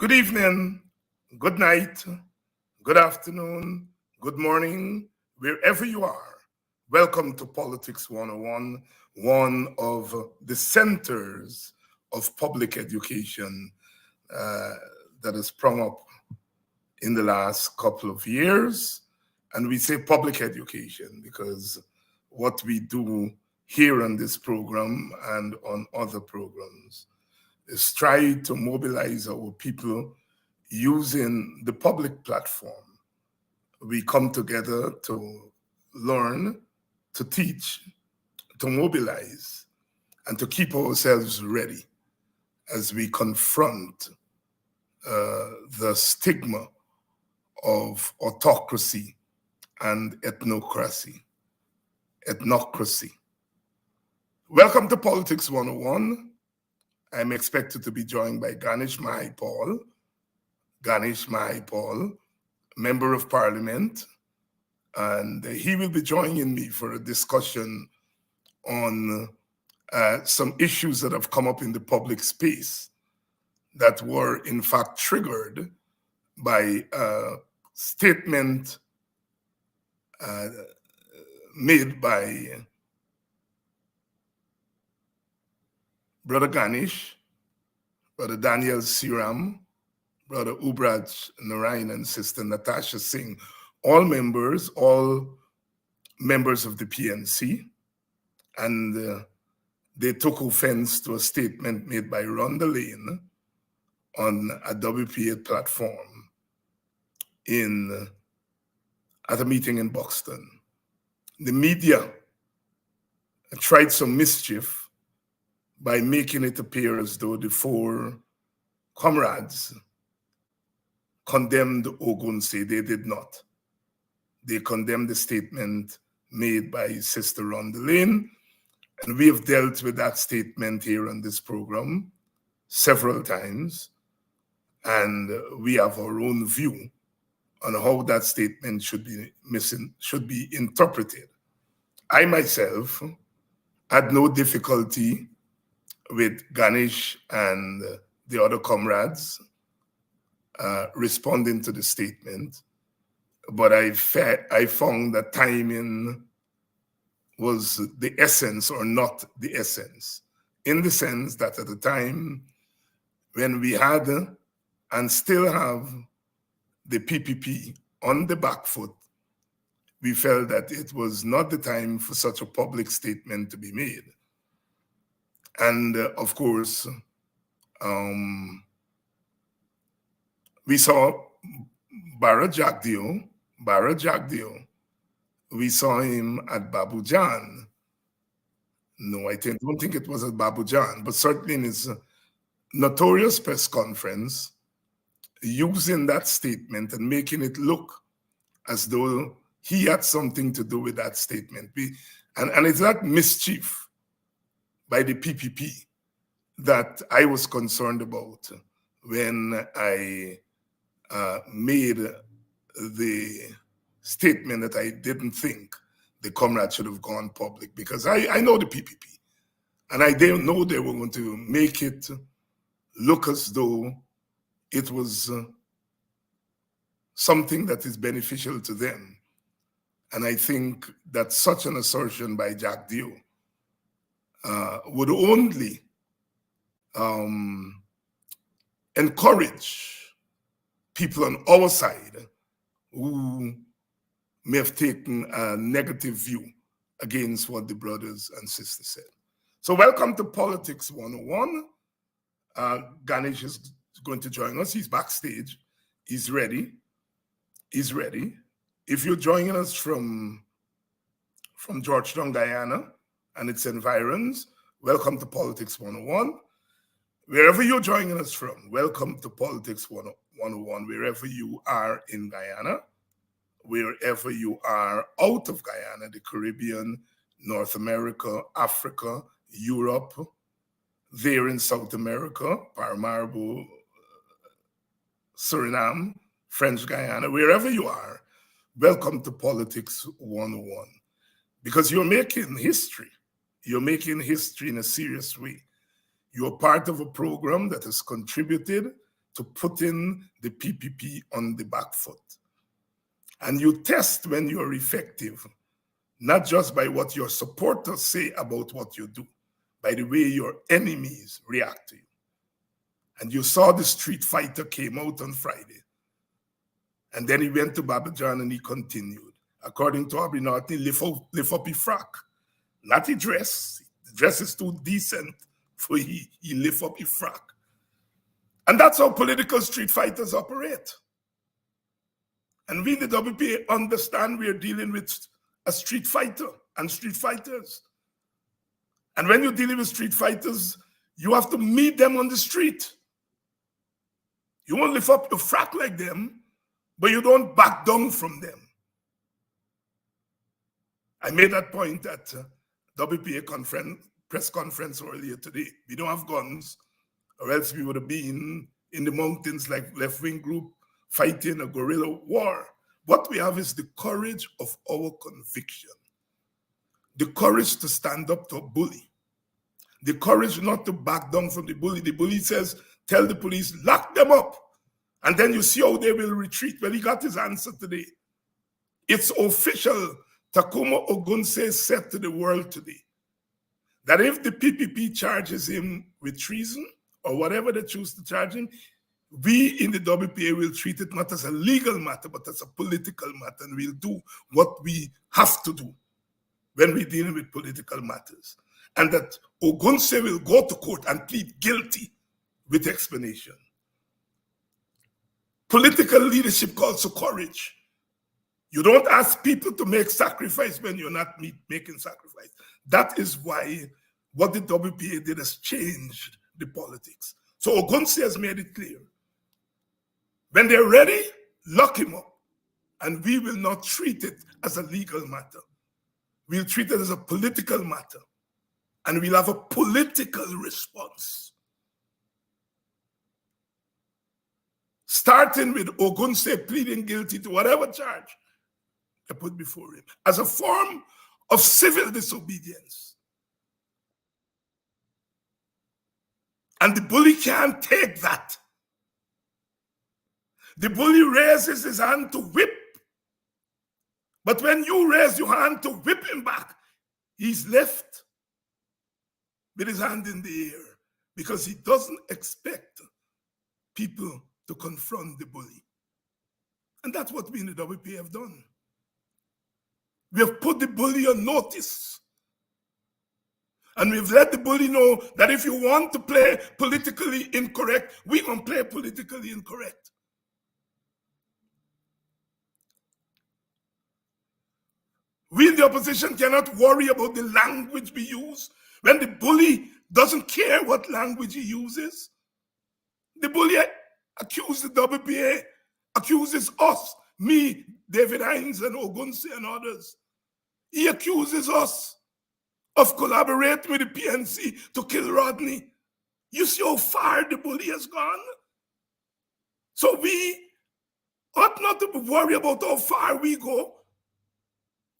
Good evening, good night, good afternoon, good morning, wherever you are. Welcome to Politics 101, one of the centers of public education uh, that has sprung up in the last couple of years. And we say public education because what we do here on this program and on other programs is try to mobilize our people using the public platform. We come together to learn, to teach, to mobilize, and to keep ourselves ready as we confront the stigma of autocracy and ethnocracy. Ethnocracy. Welcome to Politics 101. I'm expected to be joined by Ganesh Mahipaul. Ganesh Mahipaul, Member of Parliament, and he will be joining me for a discussion on some issues that have come up in the public space that were in fact triggered by a statement made by Brother Ganesh, Brother Daniel Siram, Brother Ubraj Narayan, and Sister Natasha Singh, all members of the PNC, and they took offense to a statement made by Rhonda Lane on a WPA platform at a meeting in Buxton. The media tried some mischief by making it appear as though the four comrades condemned Ogunse. They did not. They condemned the statement made by Sister Rhonda Lane, and we have dealt with that statement here on this program several times, and we have our own view on how that statement should be interpreted. I myself had no difficulty with Ganesh and the other comrades responding to the statement, but I found that timing was the essence or not the essence, in the sense that at the time when we had and still have the PPP on the back foot, we felt that it was not the time for such a public statement to be made. And of course, we saw Bara Jagdeo, we saw him at Babu Jan. No, don't think it was at Babu Jan, but certainly in his notorious press conference, using that statement and making it look as though he had something to do with that statement. And it's that mischief by the PPP that I was concerned about when I made the statement that I didn't think the comrades should have gone public, because I know the PPP, and I didn't know they were going to make it look as though it was something that is beneficial to them. And I think that such an assertion by Jack Dio would only encourage people on our side who may have taken a negative view against what the brothers and sisters said. So welcome to Politics 101. Ganesh is going to join us. He's backstage. He's ready. If you're joining us from Georgetown, Guyana, and its environs, welcome to Politics 101. Wherever you're joining us from, welcome to Politics 101. Wherever you are in Guyana, wherever you are out of Guyana, the Caribbean, North America, Africa, Europe, there in South America, Paramaribo, Suriname, French Guyana, wherever you are, welcome to Politics 101. Because you're making history. You're making history in a serious way. You're part of a program that has contributed to putting the PPP on the back foot. And you test when you're effective, not just by what your supporters say about what you do, by the way your enemies react to you. And you saw the street fighter came out on Friday. And then he went to Babylon and he continued. According to Aubrey Norton, he lift up his frock. Not his dress. The dress is too decent for he lift up his frock. And that's how political street fighters operate. And we in the WPA understand we are dealing with a street fighter and street fighters. And when you're dealing with street fighters, you have to meet them on the street. You won't lift up your frock like them, but you don't back down from them. I made that point at WPA press conference earlier today. We don't have guns, or else we would have been in the mountains like left-wing group fighting a guerrilla war. What we have is the courage of our conviction, the courage to stand up to a bully, the courage not to back down from the bully. The bully says, tell the police, lock them up. And then you see how they will retreat. Well, he got his answer today. It's official. Takuma Ogunse said to the world today that if the PPP charges him with treason or whatever they choose to charge him, we in the WPA will treat it not as a legal matter, but as a political matter. And we'll do what we have to do when we're dealing with political matters. And that Ogunse will go to court and plead guilty with explanation. Political leadership calls for courage. You don't ask people to make sacrifice when you're not making sacrifice. That is why what the WPA did has changed the politics. So Ogunse has made it clear. When they're ready, lock him up. And we will not treat it as a legal matter. We'll treat it as a political matter. And we'll have a political response. Starting with Ogunse pleading guilty to whatever charge they put before him as a form of civil disobedience. And the bully can't take that. The bully raises his hand to whip. But when you raise your hand to whip him back, he's left with his hand in the air because he doesn't expect people to confront the bully. And that's what we in the WPA have done. We have put the bully on notice. And we've let the bully know that if you want to play politically incorrect, we're going to play politically incorrect. We in the opposition cannot worry about the language we use. When the bully doesn't care what language he uses, the bully accuses the WPA, accuses us, me, David Hines and Ogunse and others. He accuses us of collaborating with the PNC to kill Rodney. You see how far the bully has gone? So we ought not to worry about how far we go.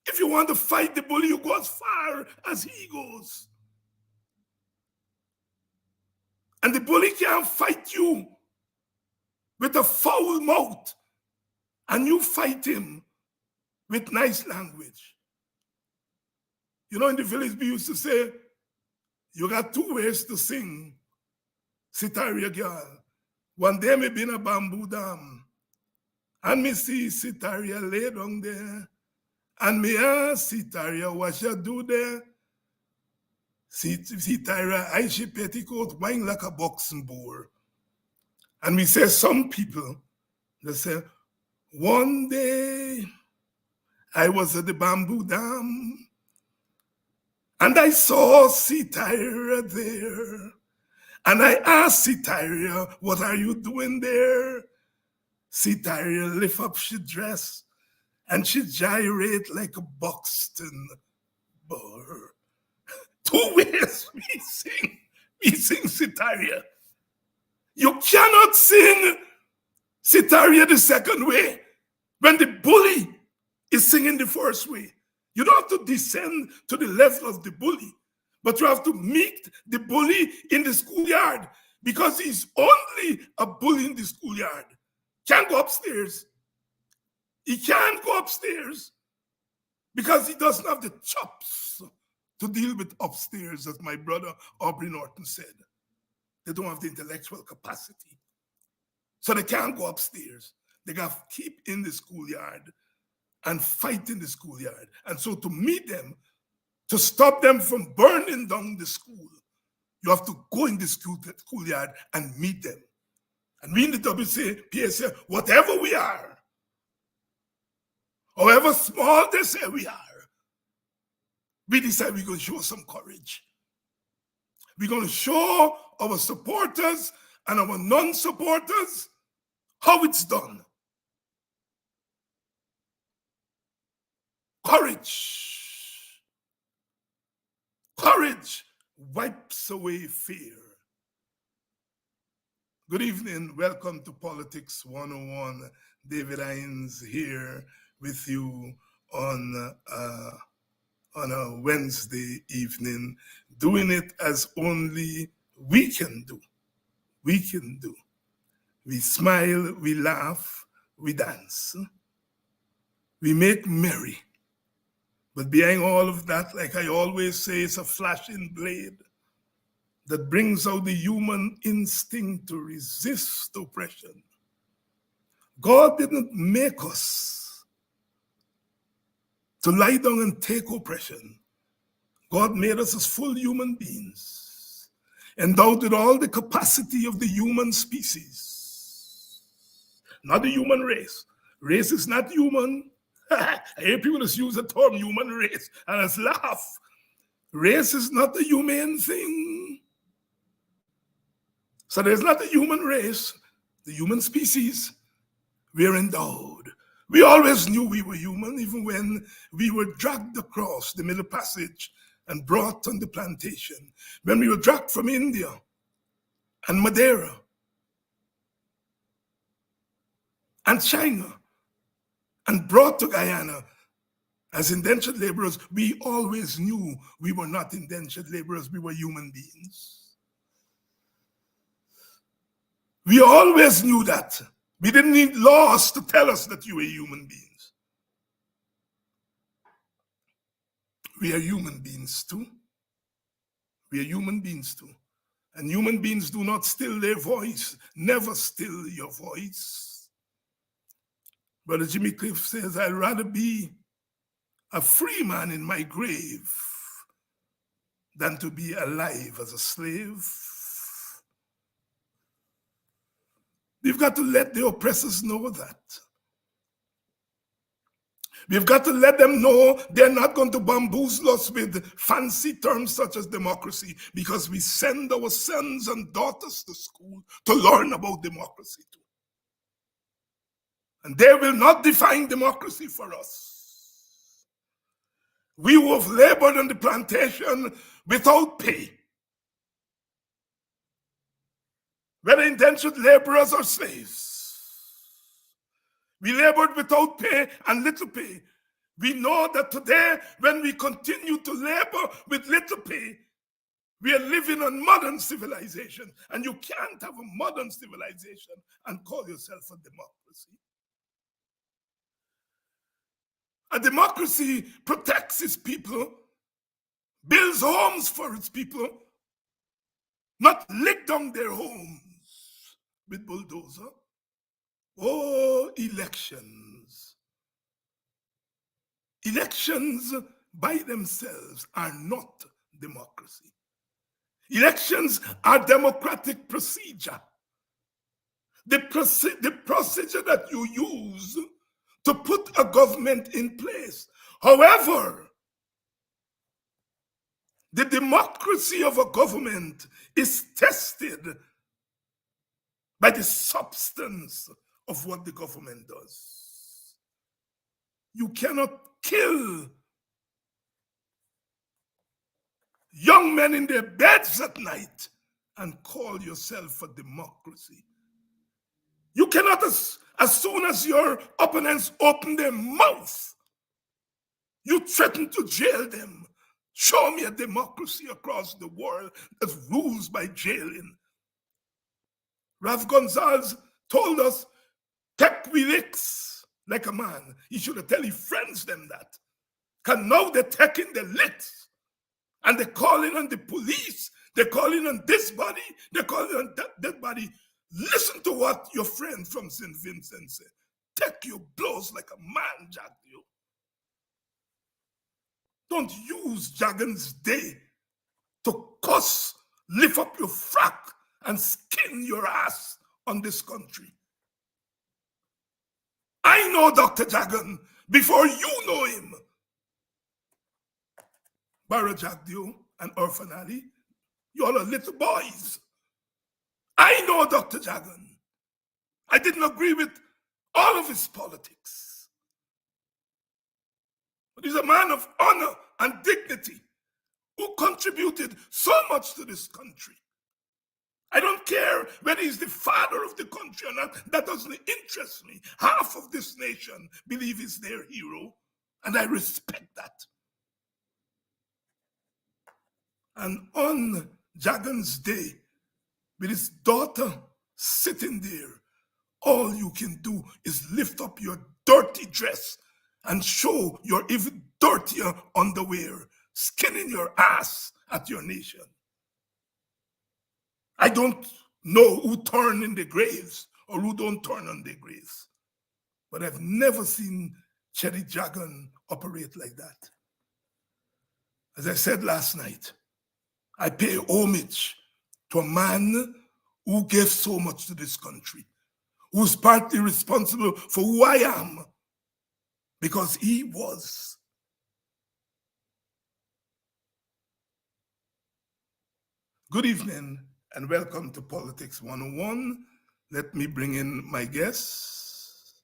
If you want to fight the bully, you go as far as he goes. And the bully can't fight you with a foul mouth, and you fight him with nice language. You know, in the village, we used to say, you got two ways to sing, Sitaria girl. One day me been a bamboo dam, and me see Sitaria lay down there, and me ask Sitaria what she do there. Sitaria, I she petticoat, wine like a boxing ball. And we say some people, they say, one day I was at the bamboo dam and I saw Sitaria there. And I asked Sitaria, what are you doing there? Sitaria lift up she dress and she gyrate like a boxing ball. Two ways we sing Sitaria. You cannot sing Sitaria the second way when the bully is singing the first way. You don't have to descend to the level of the bully, but you have to meet the bully in the schoolyard because he's only a bully in the schoolyard. Can't go upstairs. He can't go upstairs because he doesn't have the chops to deal with upstairs, as my brother Aubrey Norton said. They don't have the intellectual capacity. So they can't go upstairs. They got to keep in the schoolyard and fight in the schoolyard. And so to meet them, to stop them from burning down the school, you have to go in the schoolyard and meet them. And we in the WCPA say, whatever we are, however small they say we are, we decide we're going to show some courage. We're going to show our supporters and our non-supporters how it's done. Courage. Courage wipes away fear. Good evening. Welcome to Politics 101. David Hines here with you on a Wednesday evening, doing it as only we can do. We can do. We smile, we laugh, we dance. We make merry. But behind all of that, like I always say, it's a flashing blade that brings out the human instinct to resist oppression. God didn't make us to lie down and take oppression. God made us as full human beings, endowed with all the capacity of the human species, not the human race. Race is not human. I hear people just use the term human race and just laugh. Race is not a human thing. So there's not a human race, the human species. We're endowed. We always knew we were human, even when we were dragged across the Middle Passage and brought on the plantation. When we were dragged from India and Madeira and China and brought to Guyana as indentured laborers, we always knew we were not indentured laborers, we were human beings. We always knew that. We didn't need laws to tell us that you were human beings. We are human beings too. We are human beings too. And human beings do not still their voice. Never still your voice. Brother Jimmy Cliff says, I'd rather be a free man in my grave than to be alive as a slave. We've got to let the oppressors know that. We've got to let them know they're not going to bamboozle us with fancy terms such as democracy, because we send our sons and daughters to school to learn about democracy too. And they will not define democracy for us. We who have labored on the plantation without pay, whether indentured laborers or slaves, we labored without pay and little pay. We know that today, when we continue to labor with little pay, we are living on modern civilization. And you can't have a modern civilization and call yourself a democracy. A democracy protects its people, builds homes for its people, not lick down their homes with bulldozer. Oh, elections. Elections by themselves are not democracy. Elections are democratic procedure. The procedure that you use to put a government in place. However, the democracy of a government is tested by the substance of what the government does. You cannot kill young men in their beds at night and call yourself a democracy. You cannot, as soon as your opponents open their mouth, you threaten to jail them. Show me a democracy across the world that rules by jailing. Ralph Gonzalez told us, take we licks like a man. He should have tell his friends them that. Because now they're taking the licks and they're calling on the police. They're calling on this body. They're calling on that body. Listen to what your friend from St. Vincent said. Take your blows like a man, Jack. You. Don't use Jagan's Day to cuss, lift up your frack, and skin your ass on this country. I know Dr. Jagan before you know him. Barra Jagdio and Orphan Ali, you all are little boys. I know Dr. Jagan. I didn't agree with all of his politics. But he's a man of honor and dignity who contributed so much to this country. I don't care whether he's the father of the country or not. That doesn't interest me. Half of this nation believe he's their hero, and I respect that. And on Jagan's Day, with his daughter sitting there, all you can do is lift up your dirty dress and show your even dirtier underwear, skinning your ass at your nation. I don't know who turn in the graves or who don't turn on their graves, but I've never seen Cherry Jagan operate like that. As I said last night, I pay homage to a man who gave so much to this country, who's partly responsible for who I am, because he was. Good evening and welcome to Politics 101. Let me bring in my guest,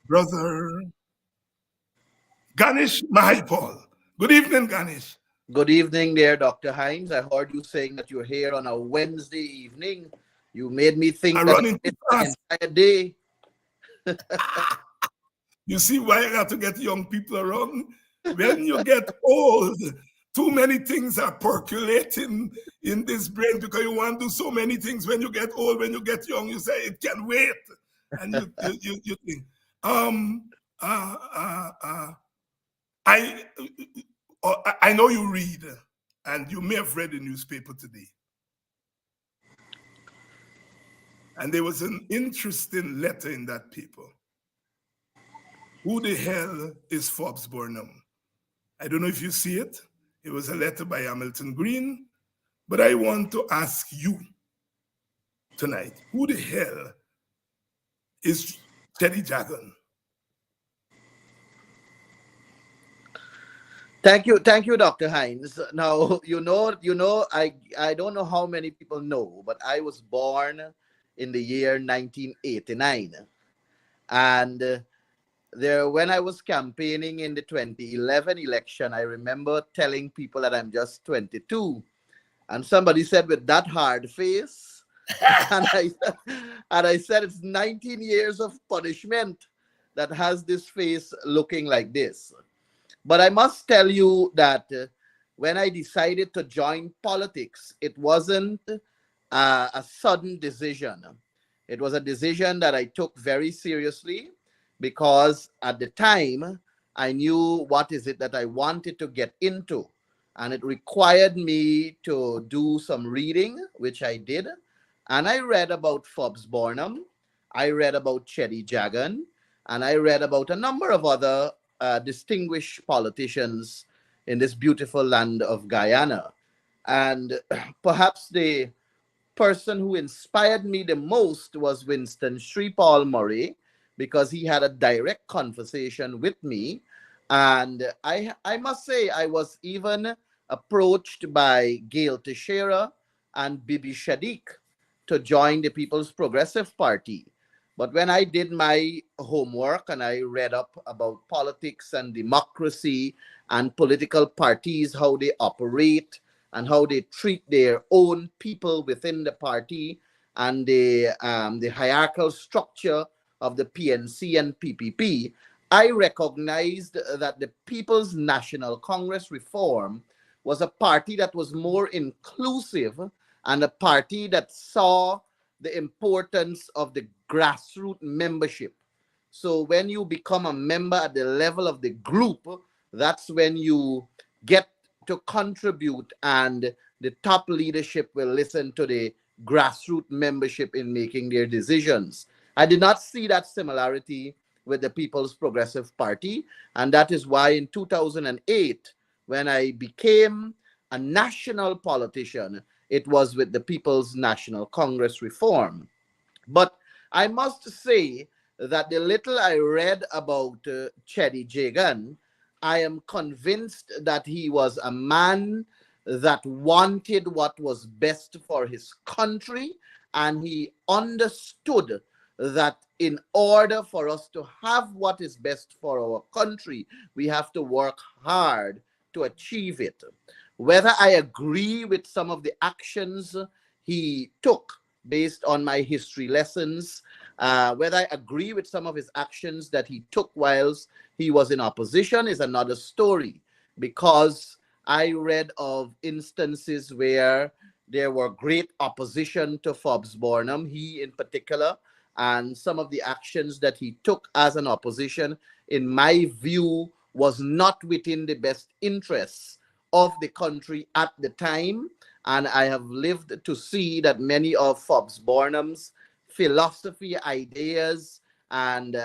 Brother Ganesh Mahipaul. Good evening, Ganesh. Good evening there, Dr. Hines. I heard you saying that you're here on a Wednesday evening. You made me think I'm that running too it's the fast. entire day. You see why I got to get young people around? When you get old, too many things are percolating in this brain because you want to do so many things. When you get old, when you get young, you say it can wait, and you think. Uh, uh, uh, I I know you read, and you may have read the newspaper today. And there was an interesting letter in that paper. Who the hell is Forbes Burnham? I don't know if you see it. It was a letter by Hamilton Green. But I want to ask you tonight, who the hell is Teddy Jagan? Thank you, Dr. Hines. Now I don't know how many people know, but I was born in the year 1989, and there when I was campaigning in the 2011 election, I remember telling people that I'm just 22, and somebody said with that hard face, and I said it's 19 years of punishment that has this face looking like this. But I must tell you that when I decided to join politics, it wasn't a sudden decision. It was a decision that I took very seriously because at the time I knew what is it that I wanted to get into. And it required me to do some reading, which I did. And I read about Forbes Burnham, I read about Chetty Jagan, and I read about a number of other distinguished politicians in this beautiful land of Guyana. And perhaps the person who inspired me the most was Winston Paul Murray, because he had a direct conversation with me. And I must say, I was even approached by Gail Teixeira and Bibi Shadiq to join the People's Progressive Party. But when I did my homework and I read up about politics and democracy and political parties, how they operate and how they treat their own people within the party, and the hierarchical structure of the PNC and PPP, I recognized that the People's National Congress Reform was a party that was more inclusive and a party that saw the importance of the grassroots membership. So when you become a member at the level of the group, that's when you get to contribute, and the top leadership will listen to the grassroots membership in making their decisions. I did not see that similarity with the People's Progressive Party, and that is why in 2008, when I became a national politician, it was with the People's National Congress reform. But I must say that the little I read about Chedi Jagan, I am convinced that he was a man that wanted what was best for his country, and he understood that in order for us to have what is best for our country, we have to work hard to achieve it. Whether I agree with some of the actions he took based on my history lessons, whether I agree with some of his actions that he took whilst he was in opposition is another story, because I read of instances where there were great opposition to Fobbs Barnum, he in particular, and some of the actions that he took as an opposition, in my view, was not within the best interests of the country at the time. And I have lived to see that many of Fobbs Barnum's philosophy, ideas, and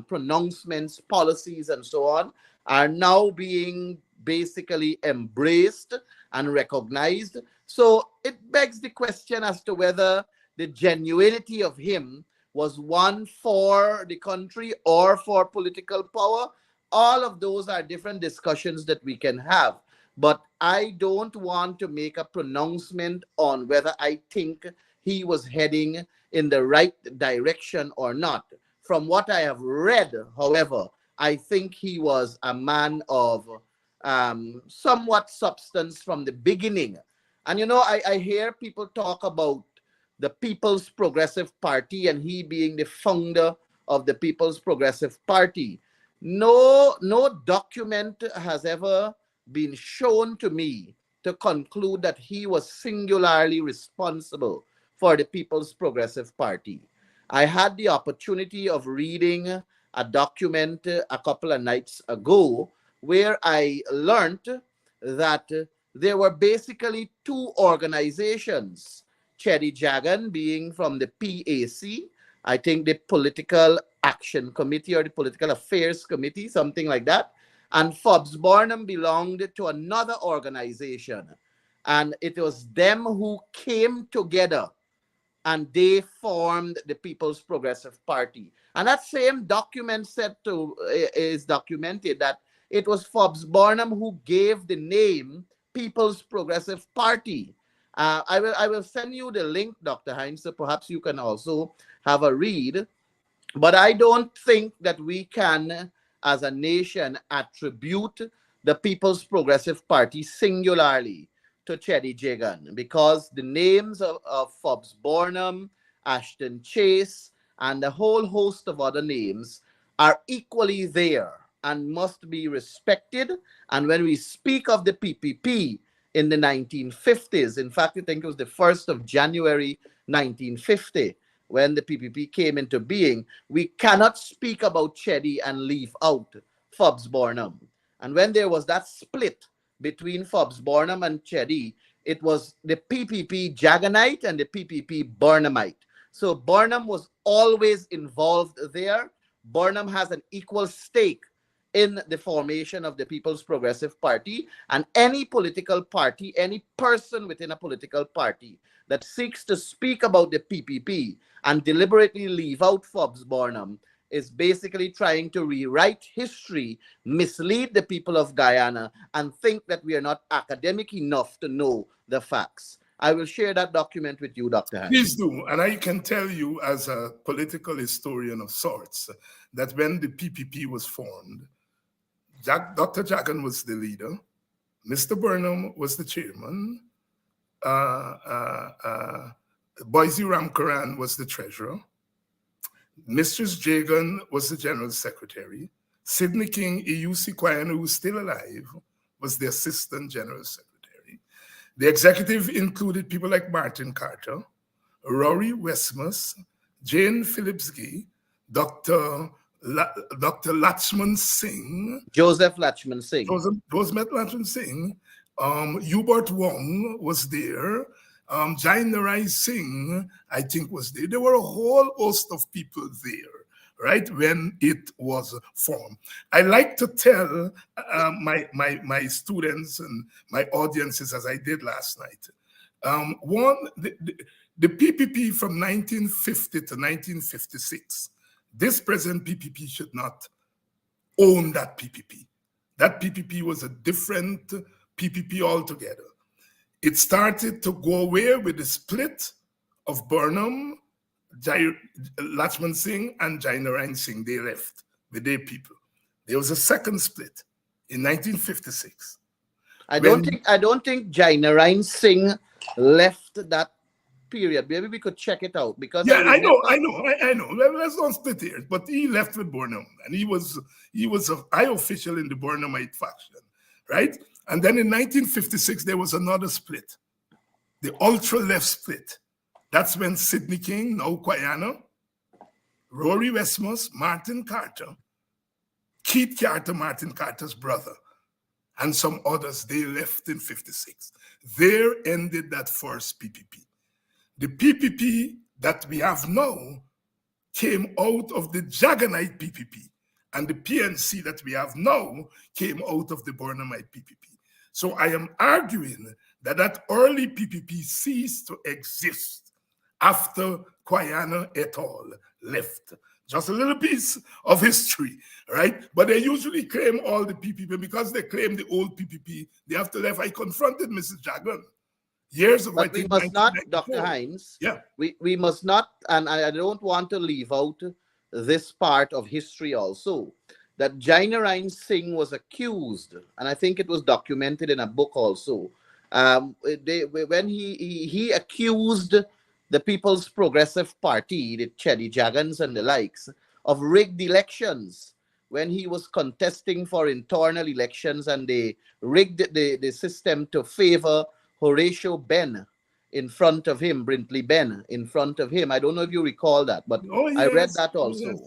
pronouncements, policies, and so on are now being basically embraced and recognized. So it begs the question as to whether the genuinity of him was one for the country or for political power. All of those are different discussions that we can have. But I don't want to make a pronouncement on whether I think he was heading in the right direction or not. From what I have read, however, I think he was a man of somewhat substance from the beginning. And you know, I hear people talk about the People's Progressive Party and he being the founder of the People's Progressive Party. No document has ever been shown to me to conclude that he was singularly responsible for the People's Progressive Party. I had the opportunity of reading a document a couple of nights ago where I learned that there were basically two organizations, Chedi Jagan being from the PAC, I think the Political Action Committee or the Political Affairs Committee, something like that. And Fobbs Barnum belonged to another organization. And it was them who came together and they formed the People's Progressive Party. And that same document said to is documented that it was Fobbs Barnum who gave the name People's Progressive Party. I will send you the link, Dr. Hines, so perhaps you can also have a read. But I don't think that we can, as a nation, attribute the People's Progressive Party singularly to Chedi Jagan, because the names of Fobbs Barnum, Ashton Chase, and a whole host of other names are equally there and must be respected. And when we speak of the PPP in the 1950s, in fact, I think it was the 1st of January 1950, when the PPP came into being, we cannot speak about Chedi and leave out Fobbs Barnum. And when there was that split between Fobbs Barnum and Chedi, it was the PPP Jaganite and the PPP Barnumite. So Barnum was always involved there. Barnum has an equal stake in the formation of the People's Progressive Party, and any political party, any person within a political party that seeks to speak about the PPP and deliberately leave out Fobbs Barnum is basically trying to rewrite history, mislead the people of Guyana, and think that we are not academic enough to know the facts. I will share that document with you, Dr. Please Hines. do. And I can tell you, as a political historian of sorts, that when the PPP was formed, Dr. Jagan was the leader, Mr. Burnham was the chairman, Boise Ramkaran was the treasurer, Mistress Jagan was the general secretary, Sidney King, E.U.C. Quine, who is still alive, was the assistant general secretary. The executive included people like Martin Carter, Rory Westmus, Jane Phillips Gay, Dr. Dr. Lachman Singh, Joseph Lachman Singh. Rosemary Lachman Singh, Hubert Wong was there, Jai Narai Singh, I think, was there. There were a whole host of people there, right, when it was formed. I like to tell my students and my audiences, as I did last night, the PPP from 1950 to 1956, this present PPP should not own that PPP. That PPP was a different PPP altogether. It started to go away with the split of Burnham, Lachman Singh, and Jainarayan Singh. They left with their people. There was a second split in 1956. I don't think Jainarayan Singh left that period. Maybe we could check it out because Yeah, I know. Let's not split hairs. But he left with Burnham, and he was a high official in the Burnhamite faction, right? And then in 1956 there was another split, the ultra left split. That's when Sidney King, now Quayana, Rory Westmus, Martin Carter, Keith Carter, Martin Carter's brother, and some others, they left in 56. There ended that first PPP. The PPP that we have now came out of the Jaganite PPP, and the PNC that we have now came out of the Burnhamite PPP. So I am arguing that that early PPP ceased to exist after Quayana et al. Left. Just a little piece of history, right? But they usually claim all the PPP. Because they claim the old PPP, they have to left. I confronted Mrs. Jagan. Years of, but we must not, Dr. Hines. Yeah. We must not, and I don't want to leave out this part of history also, that Jainarayan Singh was accused, and I think it was documented in a book also. When he accused the People's Progressive Party, the Chedi Jagans and the likes, of rigged elections when he was contesting for internal elections, and they rigged the system to favor Horatio Ben in front of him, Brintley Ben in front of him. I don't know if you recall that, but yes, I read that also.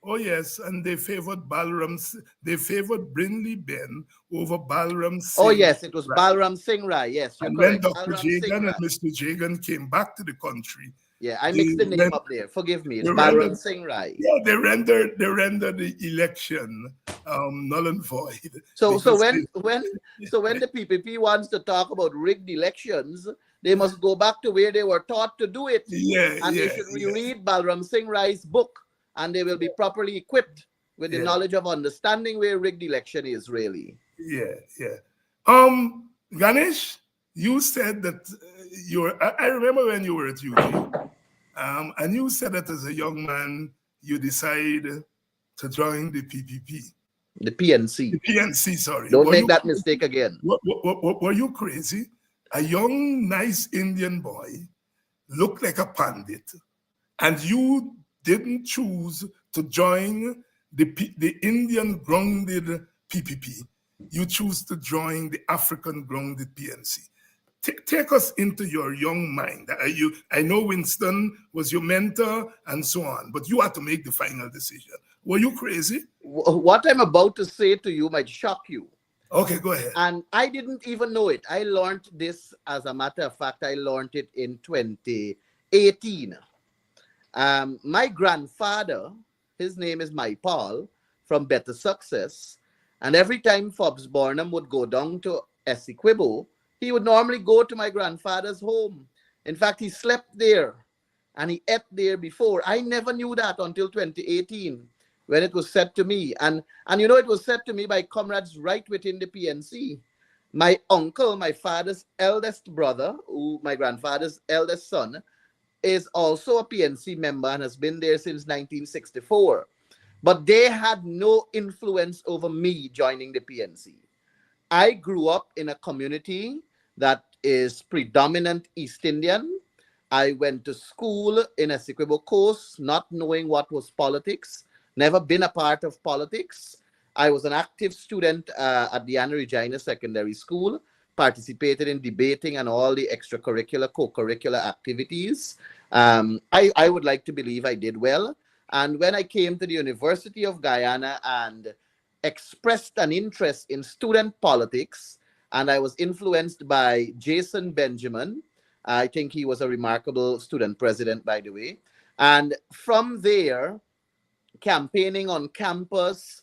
Oh yes, and they favored they favored Brintley Ben over Balram Singh. Oh yes, it was Balram Singh Rai. Yes, you're and correct. when Dr. Jagan and Mr. Jagan came back to the country. Yeah, I mixed the name up there. Forgive me. It's Balram Singh Rai. Yeah, they rendered the election null and void. So when the PPP wants to talk about rigged elections, they must go back to where they were taught to do it. They should reread Balram Singh Rai's book, and they will be properly equipped with the knowledge of understanding where rigged election is really. Ganesh, you said that I remember when you were at UG, and you said that as a young man, you decided to join the PPP. The PNC. The PNC, sorry. Don't make that mistake again. Were you crazy? A young, nice Indian boy, looked like a pandit, and you didn't choose to join the Indian grounded PPP. You choose to join the African grounded PNC. Take us into your young mind. I know Winston was your mentor and so on, but you had to make the final decision. Were you crazy? What I'm about to say to you might shock you. Okay, go ahead. And I didn't even know it. I learned this, as a matter of fact, I learned it in 2018. My grandfather, his name is Mahipaul, from Better Success, and every time Fobbs Burnham would go down to Essequibo, he would normally go to my grandfather's home. In fact, he slept there and he ate there before. I never knew that until 2018 when it was said to me. And you know, it was said to me by comrades right within the PNC. My uncle, my father's eldest brother, my grandfather's eldest son, is also a PNC member and has been there since 1964. But they had no influence over me joining the PNC. I grew up in a community that is predominant East Indian. I went to school in Essequibo Coast, not knowing what was politics, never been a part of politics. I was an active student at the Anna Regina Secondary School participated in debating and all the extracurricular, co-curricular activities. I would like to believe I did well. And when I came to the University of Guyana and expressed an interest in student politics, and I was influenced by Jason Benjamin. I think he was a remarkable student president, by the way. And from there, campaigning on campus,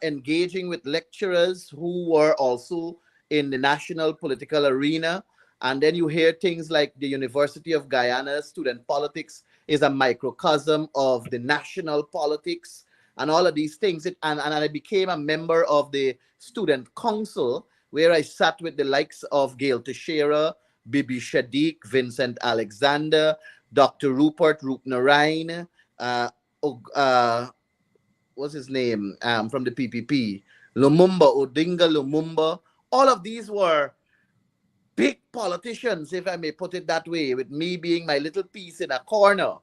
engaging with lecturers who were also in the national political arena. And then you hear things like the University of Guyana student politics is a microcosm of the national politics and all of these things. And I became a member of the student council where I sat with the likes of Gail Teixeira, Bibi Shadiq, Vincent Alexander, Dr. Rupert Rupnarain, uh, what's his name from the PPP, Lumumba, Odinga Lumumba. All of these were big politicians, if I may put it that way, with me being my little piece in a corner.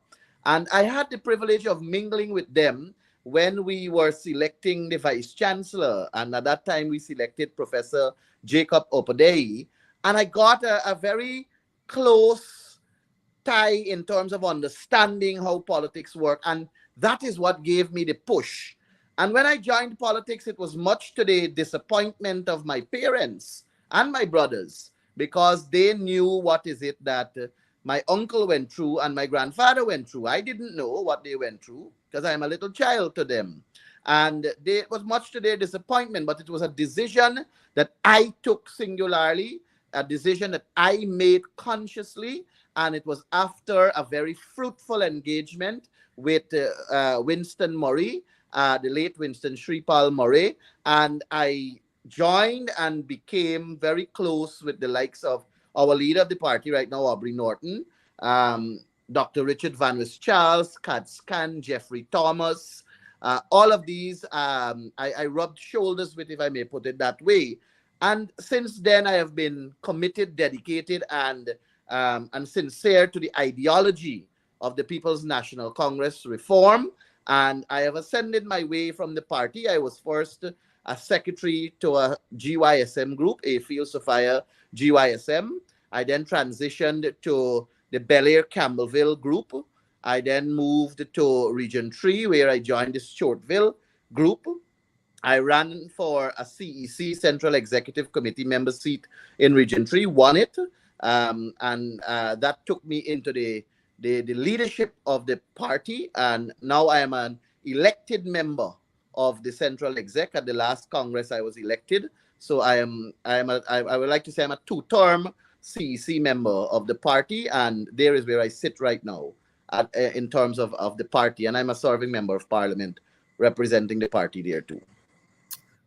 And I had the privilege of mingling with them when we were selecting the vice chancellor. And at that time, we selected Professor Jacob Opodei. And I got a very close tie in terms of understanding how politics work. And that is what gave me the push. And when I joined politics, it was much to the disappointment of my parents and my brothers because they knew what is it that my uncle went through and my grandfather went through. I didn't know what they went through because I'm a little child to them. And it was much to their disappointment, but it was a decision that I took singularly, a decision that I made consciously, and it was after a very fruitful engagement with Winston Murray, the late Winston Shripal Murray, and I joined and became very close with the likes of our leader of the party right now, Aubrey Norton, um, Dr. Richard Van Wist Charles, Kat Scan, Jeffrey Thomas. All of these I rubbed shoulders with, if I may put it that way. And since then, I have been committed, dedicated, and sincere to the ideology of the People's National Congress reform. And I have ascended my way from the party. I was first a secretary to a GYSM group, a Field Sophia GYSM. I then transitioned to the Bel Air Campbellville group. I then moved to Region 3, where I joined the Shortville group. I ran for a CEC, Central Executive Committee member seat in Region 3, won it. And that took me into the leadership of the party. And now I am an elected member of the Central Exec. At the last Congress, I was elected. So I would like to say I'm a two-term CEC member of the party. And there is where I sit right now in terms of the party. And I'm a serving member of parliament representing the party there too.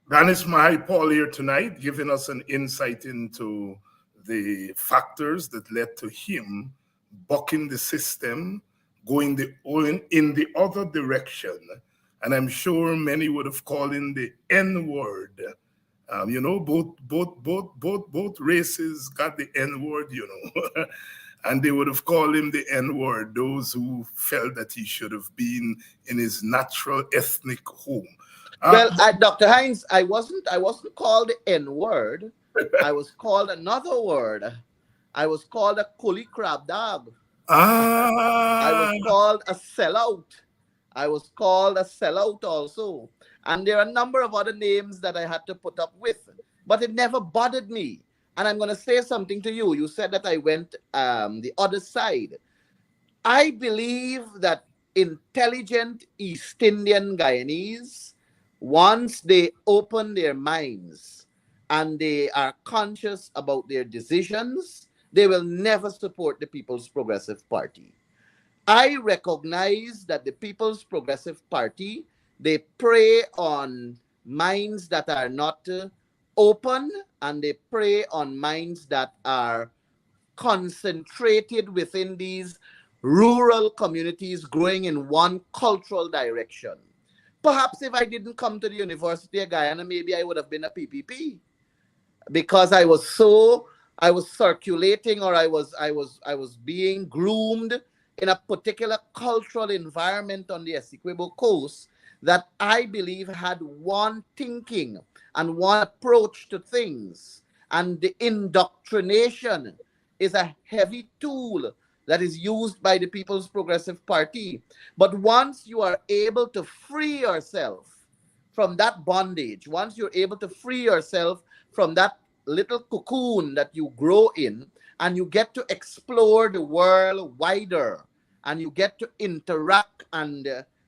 Ganesh Mahipaul here tonight, giving us an insight into the factors that led to him bucking the system, going in the other direction. And I'm sure many would have called him the N word. Both races got the N word, and they would have called him the N word, those who felt that he should have been in his natural ethnic home. Well, Dr. Hines, I wasn't called the N word. I was called another word. I was called a coolie crab dog. I Ah, was called a sellout. I was called a sellout also. And there are a number of other names that I had to put up with, but it never bothered me. And I'm going to say something to you. You said that I went the other side. I believe that intelligent East Indian Guyanese, once they open their minds and they are conscious about their decisions, they will never support the People's Progressive Party. I recognize that the People's Progressive Party, they prey on minds that are not open, and they prey on minds that are concentrated within these rural communities growing in one cultural direction. Perhaps if I didn't come to the University of Guyana, maybe I would have been a PPP because I was circulating, or I was being groomed in a particular cultural environment on the Essequibo coast that I believe had one thinking and one approach to things. And the indoctrination is a heavy tool that is used by the People's Progressive Party. But once you are able to free yourself from that bondage, once you're able to free yourself from that little cocoon that you grow in, and you get to explore the world wider, and you get to interact and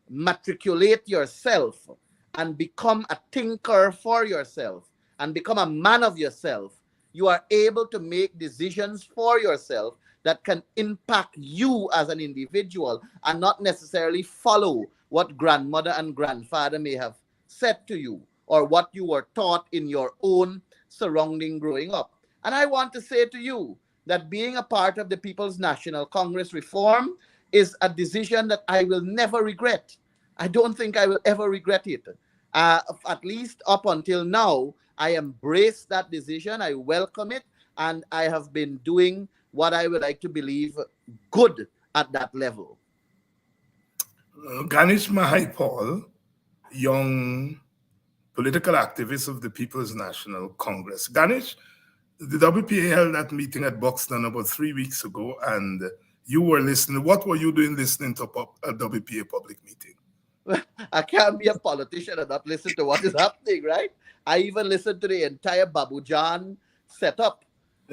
matriculate yourself and become a thinker for yourself and become a man of yourself, you are able to make decisions for yourself that can impact you as an individual and not necessarily follow what grandmother and grandfather may have said to you or what you were taught in your own surrounding growing up. And I want to say to you that being a part of the People's National Congress reform is a decision that I will never regret. I don't think I will ever regret it. At least up until now, I embrace that decision. I welcome it. And I have been doing what I would like to believe good at that level. Ganesh Mahipaul, young political activist of the People's National Congress. Ganesh, the WPA held that meeting at Buxton about 3 weeks ago, and you were listening. What were you doing listening to a WPA public meeting? I can't be a politician and not listen to what is happening, right? I even listened to the entire Babu Jan setup.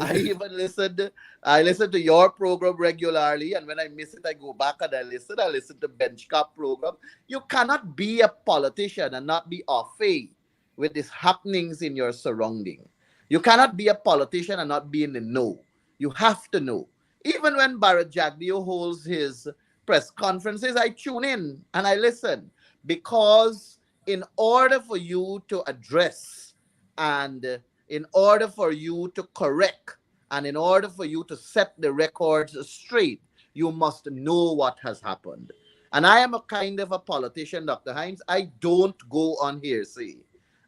I even listened. I listen to your program regularly, and when I miss it, I go back and I listen. I listen to Benchcap program. You cannot be a politician and not be au fait with these happenings in your surrounding. You cannot be a politician and not be in the know. You have to know. Even when Bharat Jagdeo holds his press conferences, I tune in and I listen because in order for you to address and in order for you to correct and in order for you to set the records straight, you must know what has happened. And I am a kind of a politician, Dr. Hines. I don't go on hearsay.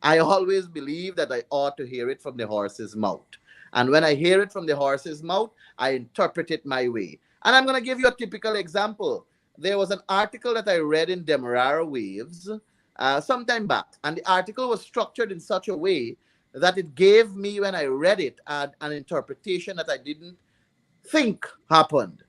I always believe that I ought to hear it from the horse's mouth. And when I hear it from the horse's mouth, I interpret it my way. And I'm going to give you a typical example. There was an article that I read in Demerara Waves some time back, and the article was structured in such a way that it gave me, when I read it, an interpretation that I didn't think happened.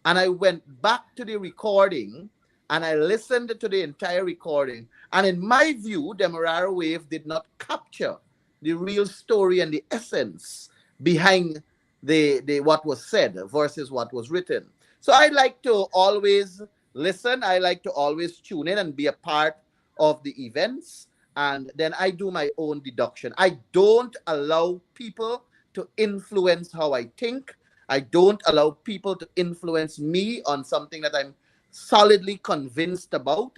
And I went back to the recording and I listened to the entire recording. And in my view, Demerara Wave did not capture the real story and the essence behind the what was said versus what was written. So I like to always listen. I like to always tune in and be a part of the events. And then I do my own deduction. I don't allow people to influence how I think. I don't allow people to influence me on something that I'm solidly convinced about.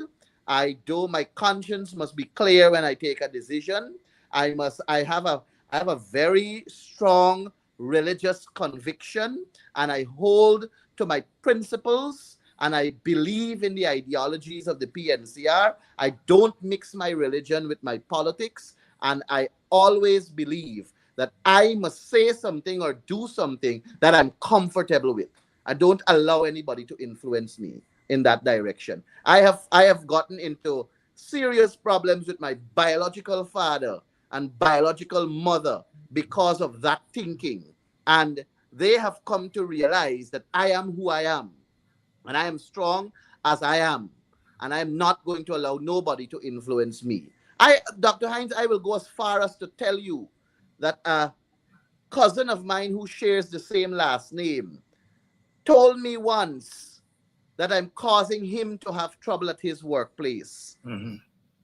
I do. My conscience must be clear when I take a decision. I have a very strong religious conviction, and I hold to my principles, and I believe in the ideologies of the PNCR. I don't mix my religion with my politics, and I always believe that I must say something or do something that I'm comfortable with. I don't allow anybody to influence me in that direction. I have gotten into serious problems with my biological father and biological mother because of that thinking. And they have come to realize that I am who I am and I am strong as I am. And I'm not going to allow nobody to influence me. Dr. Hines, I will go as far as to tell you that a cousin of mine who shares the same last name told me once that I'm causing him to have trouble at his workplace. Mm-hmm.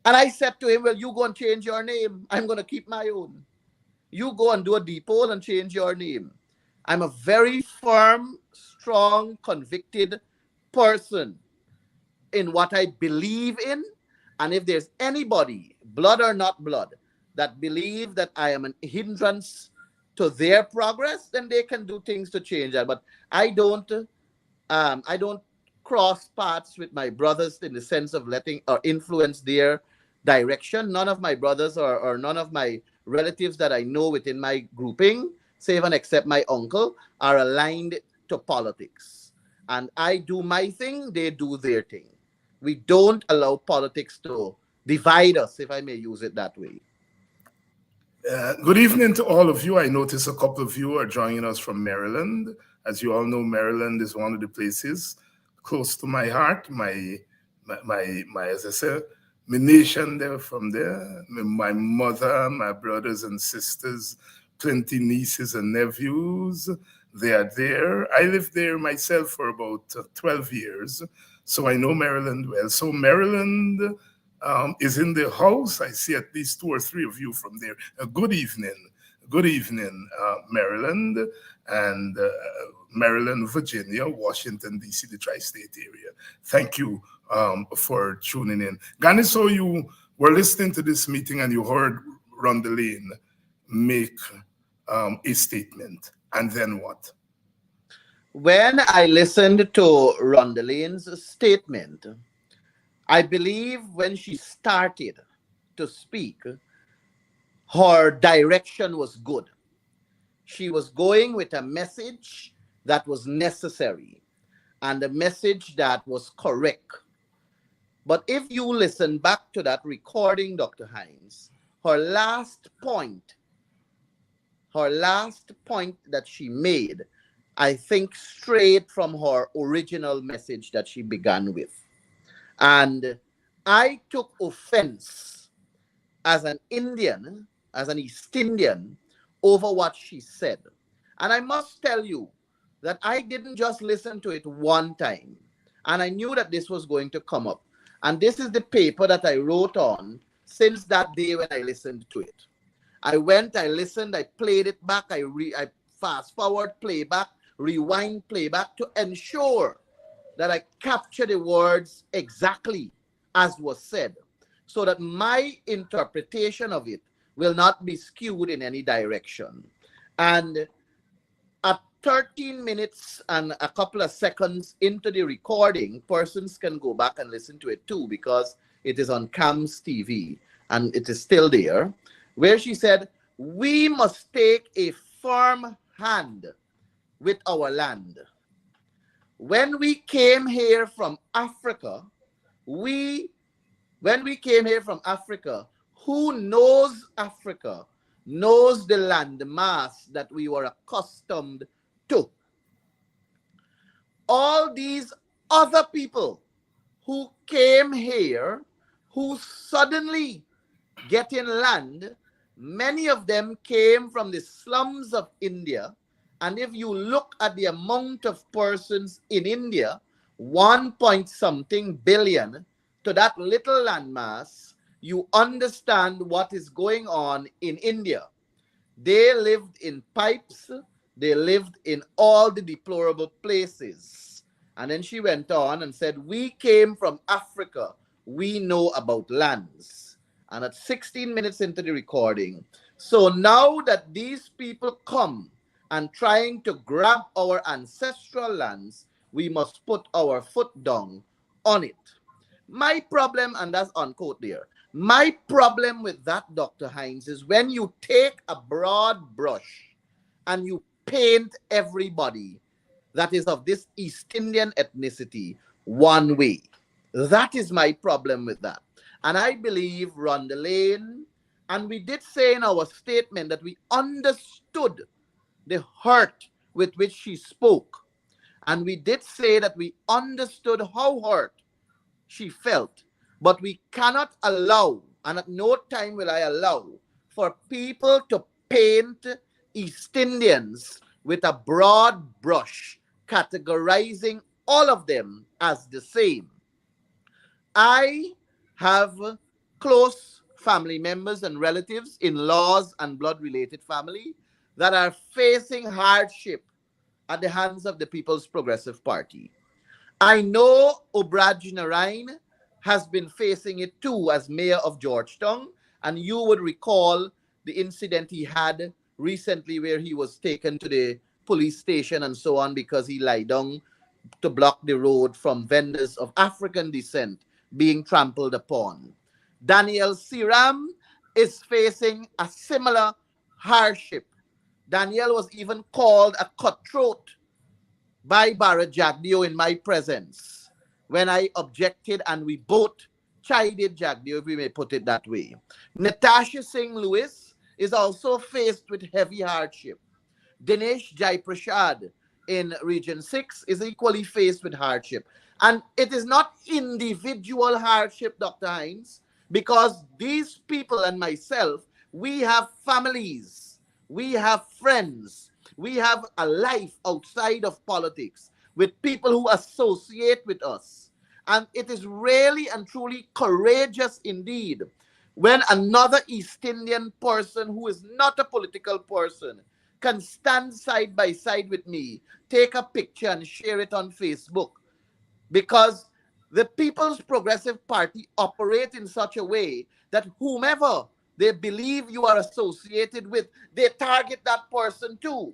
And I said to him, well, you go and change your name. I'm going to keep my own. You go and do a depot and change your name. I'm a very firm, strong, convicted person in what I believe in. And if there's anybody, blood or not blood, that believe that I am an hindrance to their progress, then they can do things to change that. But I don't cross paths with my brothers in the sense of letting or influence their direction. None of my brothers or none of my relatives that I know within my grouping, save and except my uncle, are aligned to politics. And I do my thing, they do their thing. We don't allow politics to divide us, if I may use it that way. Good evening to all of you. I notice a couple of you are joining us from Maryland. As you all know, Maryland is one of the places close to my heart. As I said, my nation there from there. My mother, my brothers and sisters, plenty nieces and nephews. They are there. I lived there myself for about 12 years, so I know Maryland well. So Maryland is in the house. I see at least two or three of you from there. Good evening. Good evening, Maryland and Maryland, Virginia, Washington, D.C., the tri state area. Thank you for tuning in. Ganesh, so you were listening to this meeting and you heard Rondeline make a statement. And then what? When I listened to Rondeline's statement, I believe when she started to speak, her direction was good. She was going with a message that was necessary and a message that was correct. But if you listen back to that recording, Dr. Hines, her last point that she made, I think straight from her original message that she began with. And I took offense as an Indian, as an East Indian, over what she said. And I must tell you that I didn't just listen to it one time. And I knew that this was going to come up. And this is the paper that I wrote on since that day when I listened to it. I went, I listened, I played it back, I fast forward, playback, rewind, playback to ensure that I capture the words exactly as was said, so that my interpretation of it will not be skewed in any direction. And at 13 minutes and a couple of seconds into the recording, persons can go back and listen to it too, because it is on CAMS TV and it is still there, where she said, we must take a firm hand with our land. When we came here from Africa, when we came here from Africa, who knows Africa knows the landmass that we were accustomed to. All these other people who came here, who suddenly get in land, many of them came from the slums of India. And if you look at the amount of persons in India, 1 point something billion, to that little landmass, you understand what is going on in India. They lived in pipes. They lived in all the deplorable places. And then she went on and said, we came from Africa. We know about lands. And at 16 minutes into the recording, so now that these people come and trying to grab our ancestral lands, we must put our foot down on it. My problem, and that's unquote there, my problem with that, Dr. Hines, is when you take a broad brush and you paint everybody that is of this East Indian ethnicity one way. That is my problem with that. And I believe Rondeline, and we did say in our statement that we understood the hurt with which she spoke. And we did say that we understood how hurt she felt. But we cannot allow, and at no time will I allow, for people to paint East Indians with a broad brush, categorizing all of them as the same. I have close family members and relatives, in-laws and blood-related family that are facing hardship at the hands of the People's Progressive Party. I know Obraj Narain has been facing it too as mayor of Georgetown, and you would recall the incident he had recently where he was taken to the police station and so on because he lied down to block the road from vendors of African descent being trampled upon. Daniel Siram is facing a similar hardship. Daniel was even called a cutthroat by Barrett Jagdeo in my presence when I objected, and we both chided Jagdeo, if we may put it that way. Natasha Singh Lewis is also faced with heavy hardship. Dinesh Jai Prashad in Region 6 is equally faced with hardship. And it is not individual hardship, Dr. Hines, because these people and myself, we have families, we have friends, we have a life outside of politics with people who associate with us. And it is really and truly courageous indeed when another East Indian person who is not a political person can stand side by side with me, take a picture and share it on Facebook. Because the People's Progressive Party operate in such a way that whomever they believe you are associated with, they target that person too.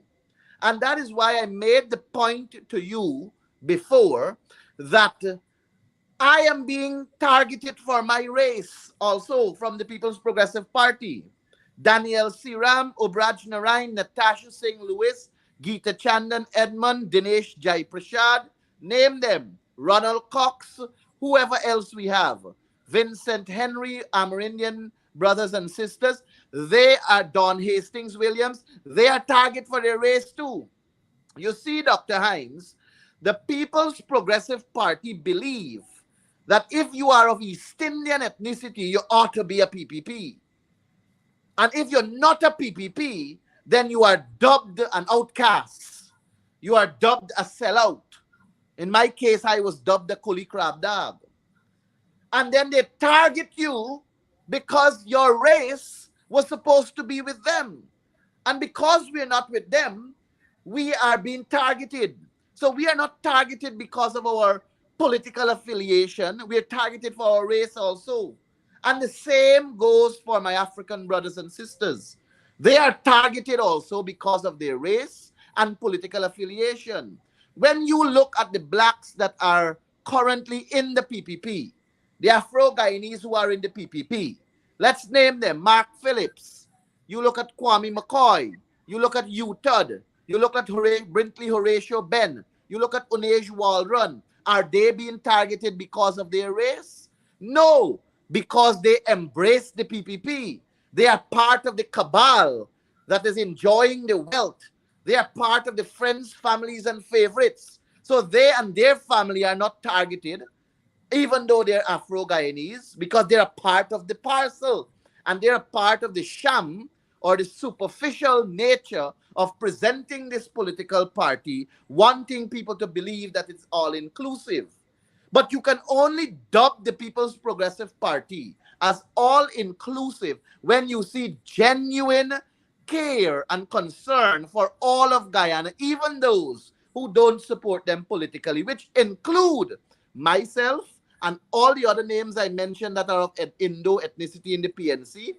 And that is why I made the point to you before that I am being targeted for my race also from the People's Progressive Party. Daniel Siram, Ubraj Narain, Natasha Singh Lewis, Geeta Chandan Edmond, Dinesh Jai Prashad, name them. Ronald Cox, whoever else we have. Vincent Henry, Amerindian brothers and sisters. They are Don Hastings Williams. They are target for their race too. You see, Dr. Hines, the People's Progressive Party believe that if you are of East Indian ethnicity, you ought to be a PPP. And if you're not a PPP, then you are dubbed an outcast. You are dubbed a sellout. In my case, I was dubbed a coolie crab dog. And then they target you because your race was supposed to be with them. And because we're not with them, we are being targeted. So we are not targeted because of our political affiliation. We are targeted for our race also. And the same goes for my African brothers and sisters. They are targeted also because of their race and political affiliation. When you look at the blacks that are currently in the PPP, the Afro-Guyanese who are in the PPP, let's name them. Mark Phillips. You look at Kwame McCoy. You look at Hugh Tudd. You look at Brinkley Horatio Ben. You look at Unej Waldron. Are they being targeted because of their race? No, because they embrace the PPP. They are part of the cabal that is enjoying the wealth. They are part of the friends, families, and favorites. So they and their family are not targeted, even though they're Afro-Guyanese, because they're a part of the parcel and they're a part of the sham or the superficial nature of presenting this political party, wanting people to believe that it's all inclusive. But you can only dub the People's Progressive Party as all inclusive when you see genuine care and concern for all of Guyana, even those who don't support them politically, which include myself and all the other names I mentioned that are of Indo ethnicity in the PNC,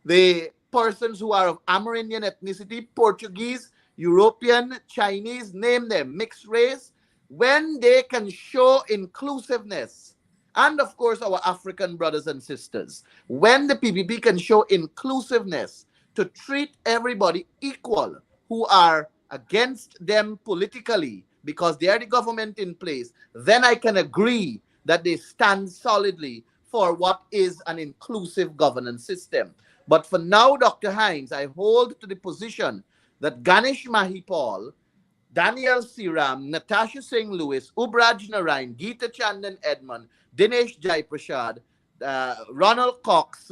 the persons who are of Amerindian ethnicity, Portuguese, European, Chinese, name them, mixed race, when they can show inclusiveness, and of course our African brothers and sisters, when the PPP can show inclusiveness to treat everybody equal who are against them politically because they are the government in place, then I can agree that they stand solidly for what is an inclusive governance system. But for now, Dr. Hines, I hold to the position that Ganesh Mahipaul, Daniel Siram, Natasha Singh Lewis, Ubraj Narain, Geeta Chandan Edmond, Dinesh Jai Prashad, Ronald Cox,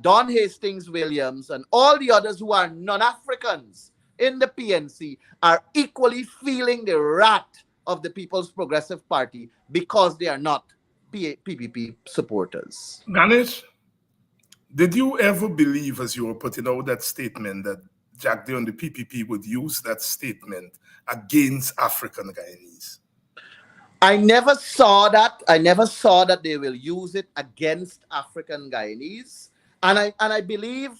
Don Hastings Williams, and all the others who are non-Africans in the PNC are equally feeling the wrath of the People's Progressive Party because they are not PPP supporters. Ganesh, did you ever believe, as you were putting out that statement, that Jack Day and the PPP would use that statement against African Guyanese? I never saw that. I never saw that they will use it against African Guyanese. And I believe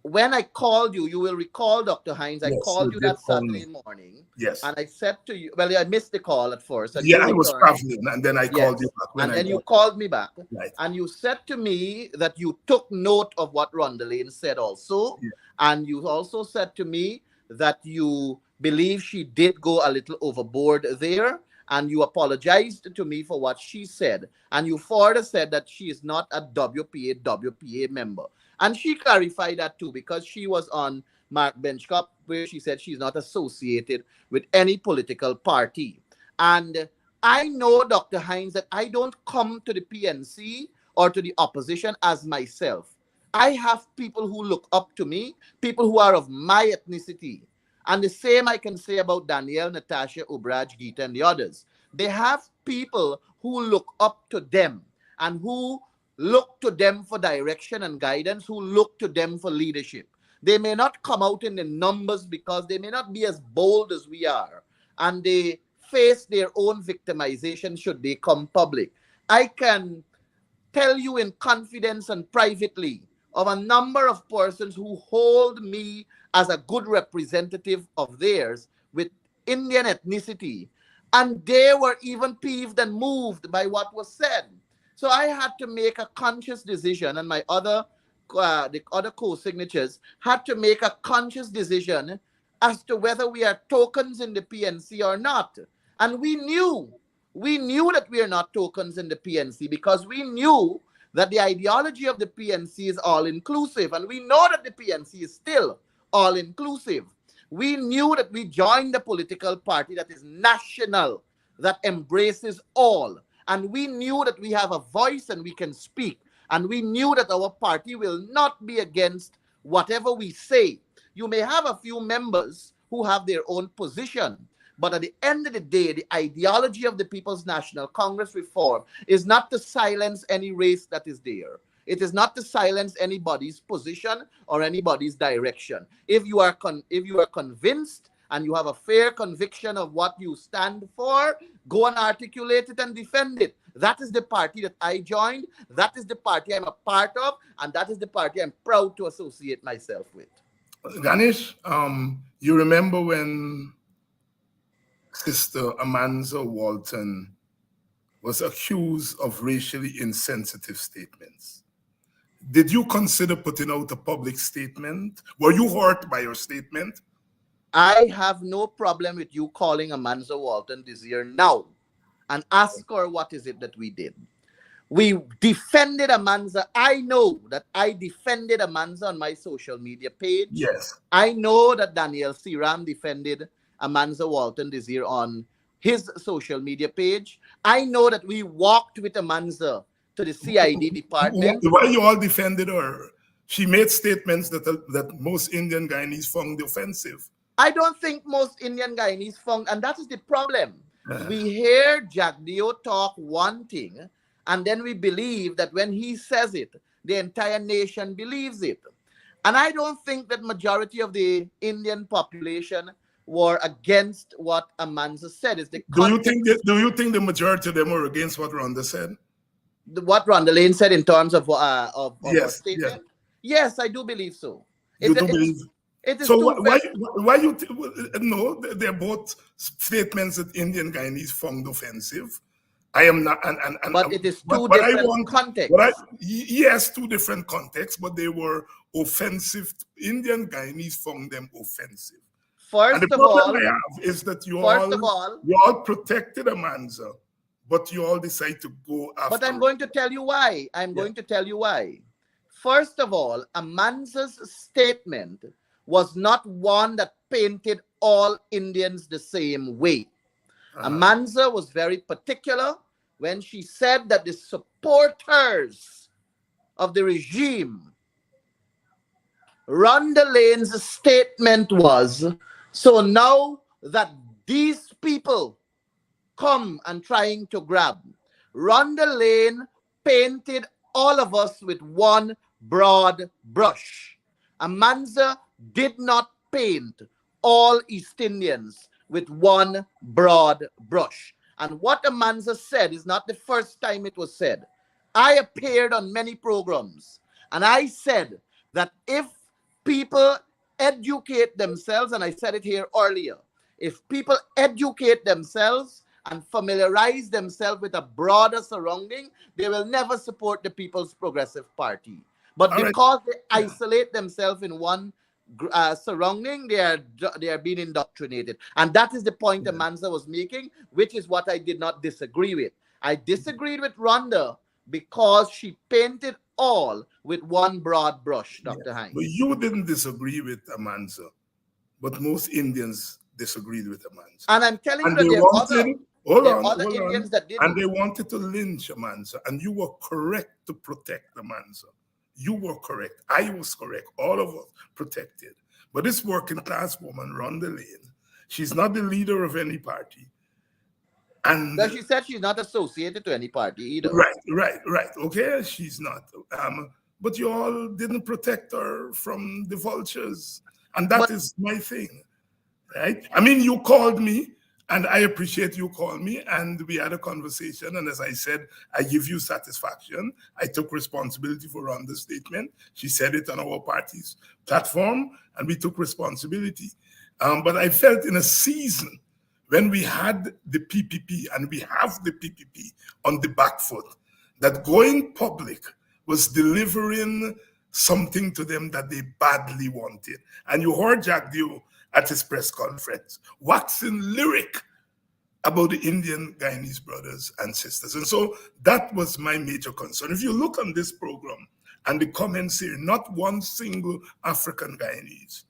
when I called you, you will recall, Dr. Hines, I Yes, called you you did that call me. Saturday morning Yes. and I said to you, well, I missed the call at first and Yeah, you I was returned. traveling and then I called you Yes. back when And I then you got called me back right. and you said to me that you took note of what Rondelaine said also. Yeah. And you also said to me that you believe she did go a little overboard there. And you apologized to me for what she said. And you further said that she is not a WPA member. And she clarified that too, because she was on Mark Benchcop, where she said she's not associated with any political party. And I know, Dr. Hines, that I don't come to the PNC or to the opposition as myself. I have people who look up to me, people who are of my ethnicity. And the same I can say about Danielle, Natasha, Ubraj, Geeta, and the others. They have people who look up to them and who look to them for direction and guidance, who look to them for leadership. They may not come out in the numbers because they may not be as bold as we are, and they face their own victimization should they come public. I can tell you in confidence and privately of a number of persons who hold me as a good representative of theirs with Indian ethnicity. And they were even peeved and moved by what was said. So I had to make a conscious decision, and my the other co-signatures had to make a conscious decision as to whether we are tokens in the PNC or not. And we knew that we are not tokens in the PNC because we knew that the ideology of the PNC is all inclusive, and we know that the PNC is still all inclusive. We knew that we joined a political party that is national, that embraces all, and we knew that we have a voice and we can speak, and we knew that our party will not be against whatever we say. You may have a few members who have their own position, but at the end of the day, the ideology of the People's National Congress reform is not to silence any race that is there. It is not to silence anybody's position or anybody's direction. If you are convinced and you have a fair conviction of what you stand for, go and articulate it and defend it. That is the party that I joined. That is the party I'm a part of, and that is the party I'm proud to associate myself with. Ganesh, you remember when Sister Amanza Walton was accused of racially insensitive statements? Did you consider putting out a public statement? Were you hurt by your statement? I have no problem with you calling Amanza Walton this year now and ask her what is it that we did. We defended Amanza. I know that I defended Amanza on my social media page. Yes. I know that Daniel Siram defended Amanza Walton this year on his social media page. I know that we walked with Amanza to the CID department. Why you all defended her? She made statements that most Indian Guyanese found offensive. I don't think most Indian Guyanese found, and that is the problem. We hear Jagdeo talk one thing, and then we believe that when he says it, the entire nation believes it. And I don't think that majority of the Indian population were against what Amanza said. Is the do you think the majority of them were against what Rhonda said? What Rhonda Lane said in terms of Yes, her statement? Yes, I do believe so. You do believe? It is so why you no? They're both statements that Indian Guyanese found offensive. I am not, but it is two different contexts. Yes, two different contexts, but they were offensive. Indian Guyanese found them offensive. First and the of problem all, I have is that you all protected Amanza, but you all decide to go after. But I'm going to tell you why. Going to tell you why. First of all, Amanza's statement was not one that painted all Indians the same way. Amanza was very particular when she said that the supporters of the regime, Rhonda Lane's statement was, so now that these people come and trying to grab, Rhonda Lane painted all of us with one broad brush. Amanza did not paint all East Indians with one broad brush. And what Amanza said is not the first time it was said. I appeared on many programs, and I said that if people educate themselves, and I said it here earlier, if people educate themselves and familiarize themselves with a broader surrounding, they will never support the People's Progressive Party. But because they isolate themselves in one surrounding, they are being indoctrinated. And that is the point Amanza was making, which is what I did not disagree with. I disagreed with Rhonda because she painted all with one broad brush, Dr. Yes. But Hines. you didn't disagree with Amanzo, but most Indians disagreed with Amanzo. And I'm telling you And that they wanted, there are other hold on, Indians that and they didn't. wanted to lynch Amanzo. And you were correct to protect Amanzo. You were correct. I was correct. All of us protected. But this working class woman, Rhonda Lane, she's not the leader of any party. And Because she said she's not associated to any party either. right. Okay, she's not. But you all didn't protect her from the vultures. And that But is my thing. Right? I mean, you called me, and I appreciate you called me, and we had a conversation. And as I said, I give you satisfaction. I took responsibility for Rhonda's statement. She said it on our party's platform, and we took responsibility. But I felt in a season when we had the PPP, and we have the PPP on the back foot, that going public was delivering something to them that they badly wanted. And you heard Jack Dew at his press conference, waxing lyric about the Indian Guyanese brothers and sisters. And so that was my major concern. If you look on this program and the comments here, not one single African Guyanese,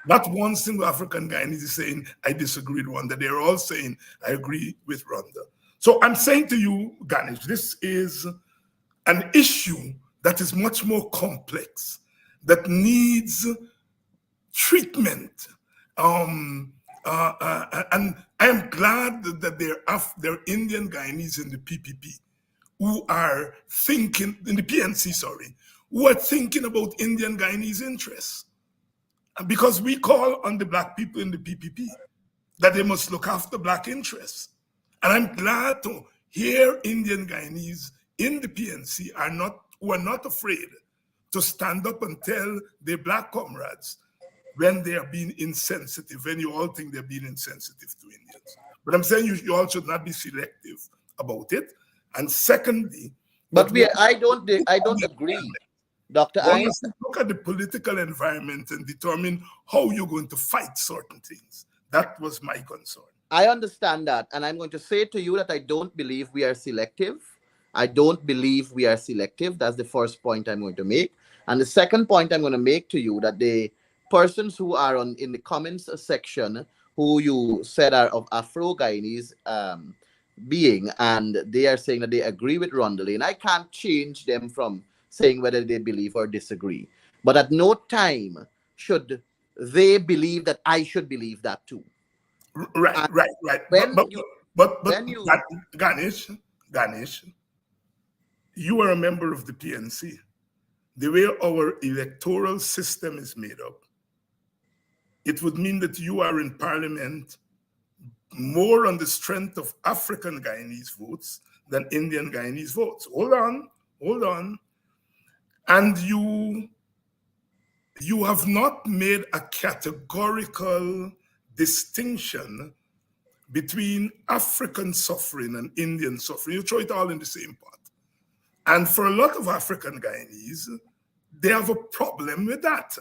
not one single African Guyanese is saying, I disagree with Rwanda. They're all saying, I agree with Rwanda. So I'm saying to you, Ganesh, this is an issue that is much more complex, that needs treatment. And I am glad that there are Indian Guyanese in the PPP who are thinking, in the PNC, sorry, who are thinking about Indian Guyanese interests. Because we call on the Black people in the PPP that they must look after Black interests. And I'm glad to hear Indian Guyanese in the PNC who are not afraid to stand up and tell their Black comrades when they are being insensitive, when you all think they're being insensitive to Indians. But I'm saying you all should not be selective about it. And secondly, but I don't agree, Dr. one Hines. must look at the political environment and determine how you're going to fight certain things. That was my concern. I understand that. And I'm going to say to you that I don't believe we are selective. I don't believe we are selective. That's the first point I'm going to make. And the second point I'm going to make to you that the persons who are on in the comments section who you said are of Afro Guyanese being, and they are saying that they agree with Rondale, and I can't change them from saying whether they believe or disagree. But at no time should they believe that I should believe that too. And Right. when you But when you Ganesh, you are a member of the PNC. The way our electoral system is made up, it would mean that you are in parliament more on the strength of African Guyanese votes than Indian Guyanese votes. Hold on. And you have not made a categorical distinction between African suffering and Indian suffering. You throw it all in the same pot. And for a lot of African Guyanese, they have a problem with that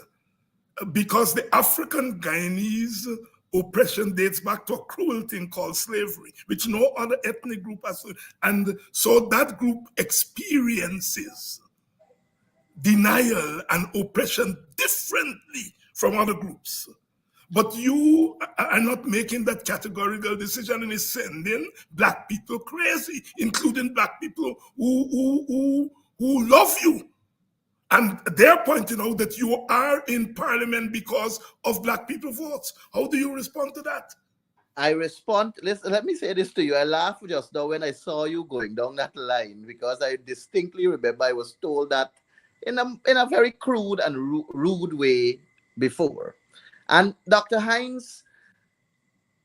because the African Guyanese oppression dates back to a cruel thing called slavery, which no other ethnic group has. And so that group experiences denial and oppression differently from other groups. But you are not making that categorical decision and is sending Black people crazy, including Black people who love you. And they're pointing out that you are in parliament because of Black people votes. How do you respond to that? I respond, let me say this to you. I laughed just now when I saw you going down that line because I distinctly remember I was told that in a very crude and rude way before. And Dr. Hines,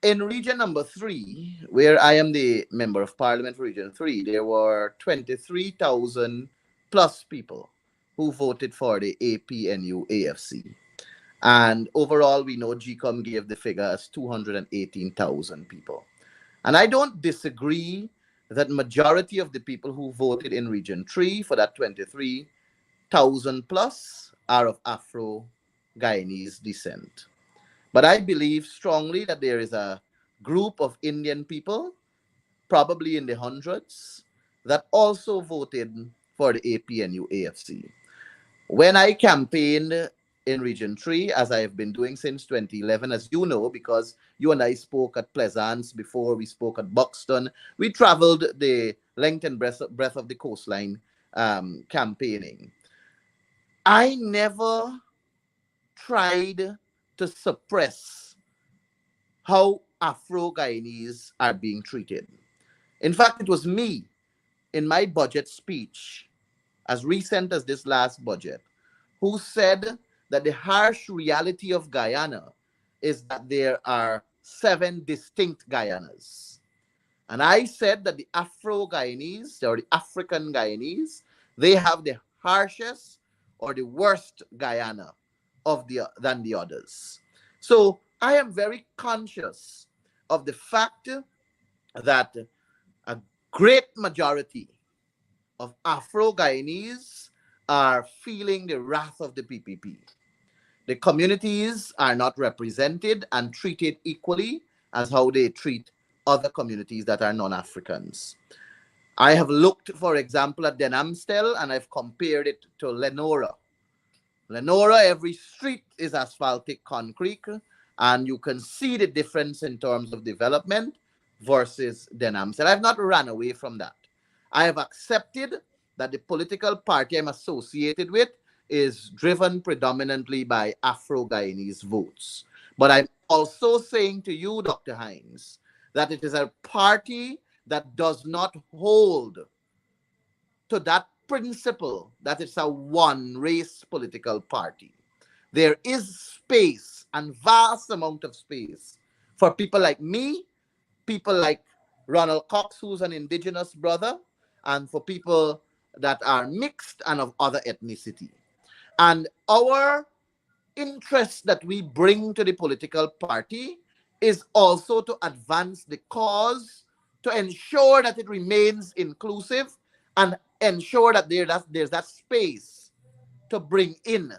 in region number 3, where I am the member of parliament for region 3, there were 23,000 plus people who voted for the APNU AFC. And overall, we know GCOM gave the figure as 218,000 people. And I don't disagree that majority of the people who voted in region 3 for that 23,000 plus are of Afro Guyanese descent. But I believe strongly that there is a group of Indian people, probably in the hundreds, that also voted for the APNU AFC. When I campaigned in Region 3, as I have been doing since 2011, as you know, because you and I spoke at Pleasance before, we spoke at Buxton, we traveled the length and breadth of the coastline campaigning. I never tried to suppress how Afro Guyanese are being treated. In fact, it was me in my budget speech, as recent as this last budget, who said that the harsh reality of Guyana is that there are 7 distinct Guyanas. And I said that the Afro Guyanese or the African Guyanese, they have the harshest or the worst Guyana than the others. So I am very conscious of the fact that a great majority of Afro Guyanese are feeling the wrath of the PPP. The communities are not represented and treated equally as how they treat other communities that are non-Africans. I have looked, for example, at Denamstel and I've compared it to Lenora. Lenora, every street is asphaltic concrete, and you can see the difference in terms of development versus Denham. And I've not run away from that. I have accepted that the political party I'm associated with is driven predominantly by Afro-Guyanese votes. But I'm also saying to you, Dr. Hines, that it is a party that does not hold to that principle that it's a one race political party. There is space and vast amount of space for people like me, people like Ronald Cox, who's an indigenous brother, and for people that are mixed and of other ethnicity. And our interest that we bring to the political party is also to advance the cause, to ensure that it remains inclusive and ensure that there's that space to bring in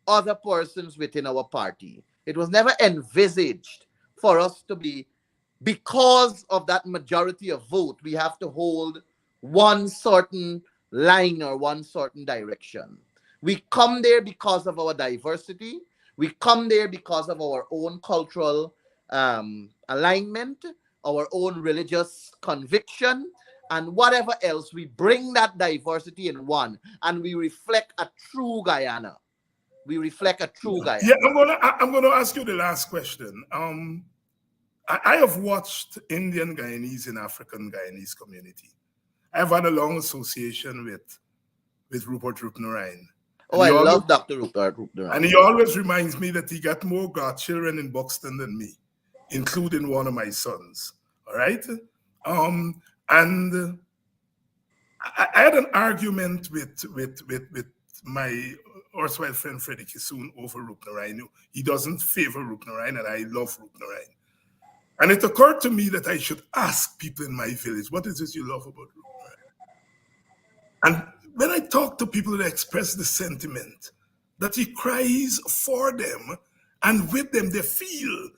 other persons within our party. It was never envisaged for us to be, because of that majority of vote, we have to hold one certain line or one certain direction. We come there because of our diversity. We come there because of our own cultural alignment, our own religious conviction, and whatever else. We bring that diversity in one, and we reflect a true Guyana. We reflect a true Guyana. Yeah, I'm gonna ask you the last question. I have watched Indian Guyanese and African Guyanese community. I've had a long association with Rupert Rupnarain. Oh, I love Dr. Rupert And Rupnarain. he always reminds me that he got more godchildren in Buxton than me, including one of my sons. All right? And I had an argument with my erstwhile friend Freddie Kisoon over Rupnarain. He doesn't favor Rupnarain, and I love Rupnarain. And it occurred to me that I should ask people in my village, what is it you love about Rupnarain? And when I talk to people that express the sentiment that he cries for them, and with them they feel,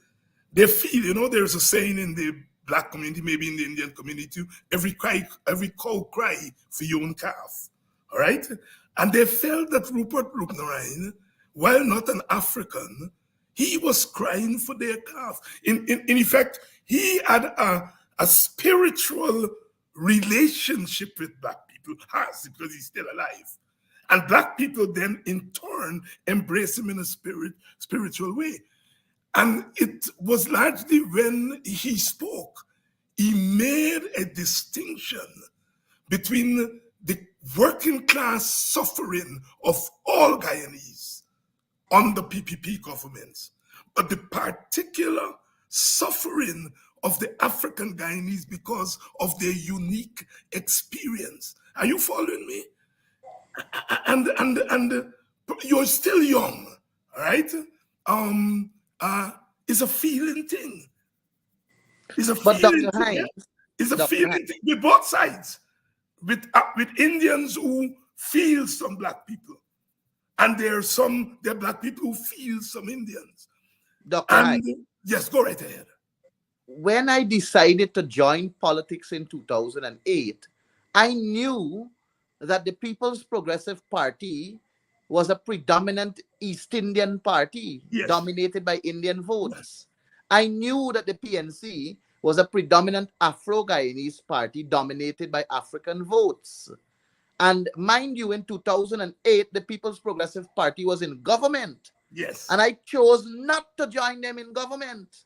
there's a saying in the Black community, maybe in the Indian community too, every cow cry for your own calf. All right? And they felt that Rupert Rupnarain, while not an African, he was crying for their calf. In effect, he had a spiritual relationship with Black people, has, because he's still alive. And Black people then, in turn, embrace him in a spiritual way. And it was largely when he spoke, he made a distinction between the working class suffering of all Guyanese under PPP governments, but the particular suffering of the African Guyanese because of their unique experience. Are you following me? And you're still young, all right? It's a feeling thing. It's a But feeling Dr. thing. Yeah? Hines, It's a Dr. feeling Hines, thing with both sides. With Indians who feel some Black people, and there are Black people who feel some Indians. Dr. And Hines, yes, go right ahead. when I decided to join politics in 2008, I knew that the People's Progressive Party was a predominant East Indian party Yes. dominated by Indian Yes. votes. I knew that the PNC was a predominant Afro-Guyanese party dominated by African votes. And mind you, in 2008, the People's Progressive Party was in government. Yes. And I chose not to join them in government.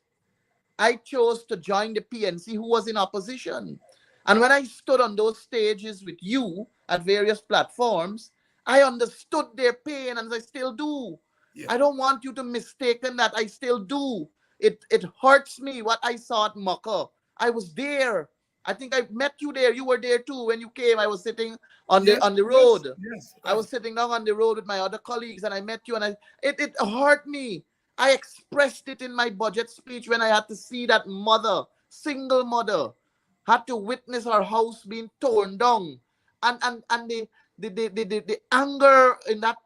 I chose to join the PNC, who was in opposition. And when I stood on those stages with you at various platforms, I understood their pain, and I still do. Yeah. I don't want you to mistaken that. I still do. It hurts me what I saw at Maka. I was there. I think I met you there. You were there too when you came. I was sitting Yes. on the Yes. road. Yes. I Right. was sitting down on the road with my other colleagues, and I met you, and it hurt me. I expressed it in my budget speech when I had to see that mother, single mother, had to witness her house being torn down, and the anger in that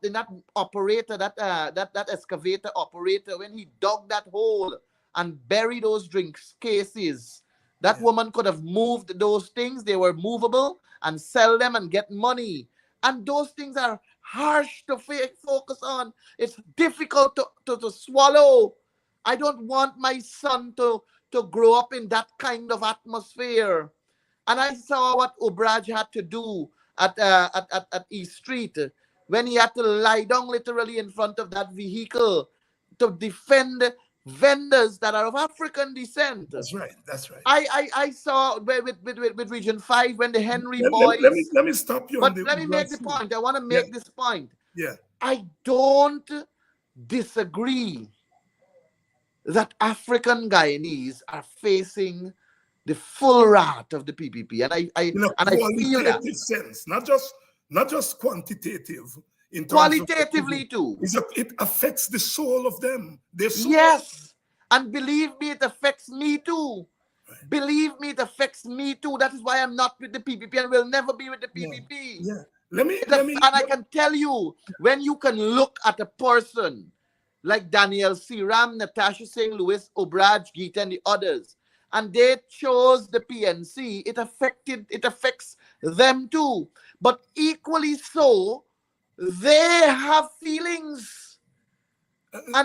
operator, that excavator operator, when he dug that hole and buried those drinks cases. That Yeah. woman could have moved those things; they were movable, and sell them and get money. And those things are harsh to focus on. It's difficult to swallow. I don't want my son to grow up in that kind of atmosphere. And I saw what Obraj had to do at East Street when he had to lie down literally in front of that vehicle to defend vendors that are of African descent. That's right. That's right. I saw with Region 5 when the Henry boys. Let me stop you on But the let me make the Brazil. point. I want to Yeah. make this point. Yeah. I don't disagree that African Guyanese are facing the full wrath of the PPP, and In a I feel that qualitative sense, not just quantitative in terms of the figure. qualitatively too. It affects the soul of them, their soul. Yes, and believe me, it affects me too. Right. Believe me, it affects me too. That is why I'm not with the PPP and will never be with the Yeah. PPP. Yeah. Let me And I can tell you, when you can look at a person like Daniel Siram, Natasha Singh, Louis Obraj, Geeta, and the others, and they chose the PNC, it affects them too. But equally so, they have feelings,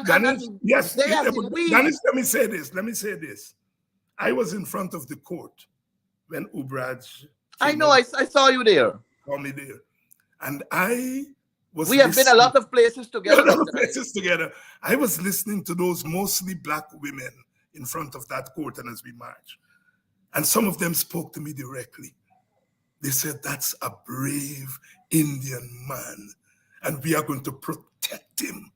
Ganesh, and yes, they as in Ganesh, we. let me say this. Let me say this. I was in front of the court when Ubraj I came know, out, I saw you there. saw me there. And I was We have been a listening lot of places a together, lot of Dr. places Hines. together. I was listening to those mostly black women in front of that court and as we marched. And some of them spoke to me directly. They said, that's a brave Indian man. And we are going to protect him.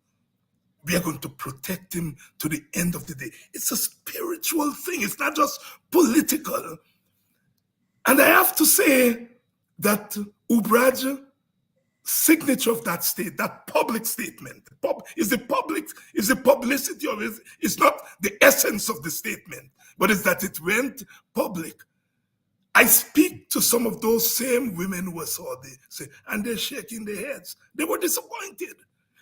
We are going to protect him to the end of the day. It's a spiritual thing. It's not just political. And I have to say that Ubraj signature of that state, that public statement, is the publicity of it. It's not the essence of the statement, but it's that it went public. I speak to some of those same women who saw the, and they're shaking their heads. They were disappointed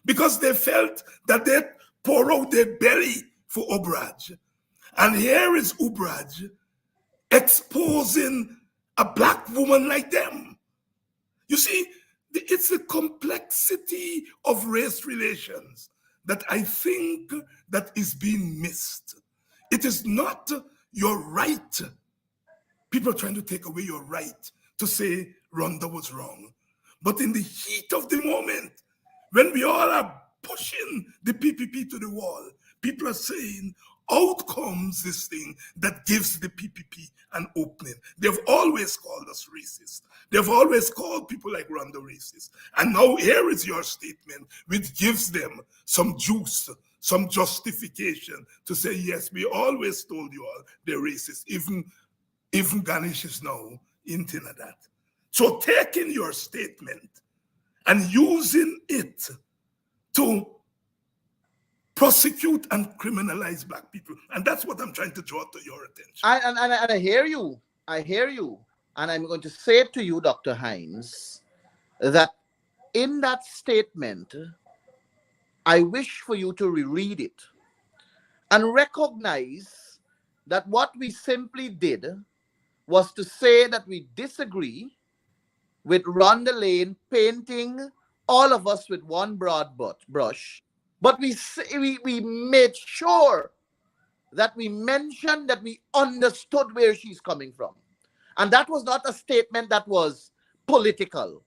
because they felt that they pour out their belly for Ubraj. And here is Ubraj exposing a black woman like them. You see, it's the complexity of race relations that I think that is being missed. It is not your right. People are trying to take away your right to say Rhonda was wrong. But in the heat of the moment, when we all are pushing the PPP to the wall, people are saying, out comes this thing that gives the PPP an opening. They've always called us racist. They've always called people like Rhonda racist. And now here is your statement, which gives them some juice, some justification to say, yes, we always told you all they're racist. Even Ganesh is now hinting at that. So taking your statement and using it to prosecute and criminalize black people. And that's what I'm trying to draw to your attention. And I hear you. I hear you. And I'm going to say to you, Dr. Hines, that in that statement, I wish for you to reread it and recognize that what we simply did was to say that we disagree with Rhonda Lane painting all of us with one broad brush, but we made sure that we mentioned that we understood where she's coming from. And that was not a statement that was political.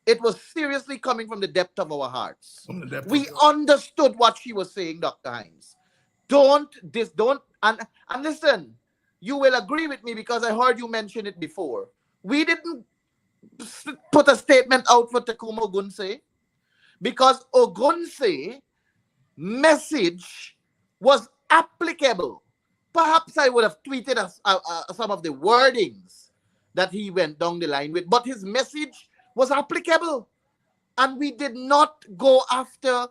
It was seriously coming from the depth of our hearts. From the depth of We your understood what she was saying, Dr. Hines. Don't and listen, you will agree with me because I heard you mention it before. We didn't put a statement out for Takumo Gunse because Ogunse message was applicable. Perhaps I would have tweeted some of the wordings that he went down the line with, but his message was applicable. And we did not go after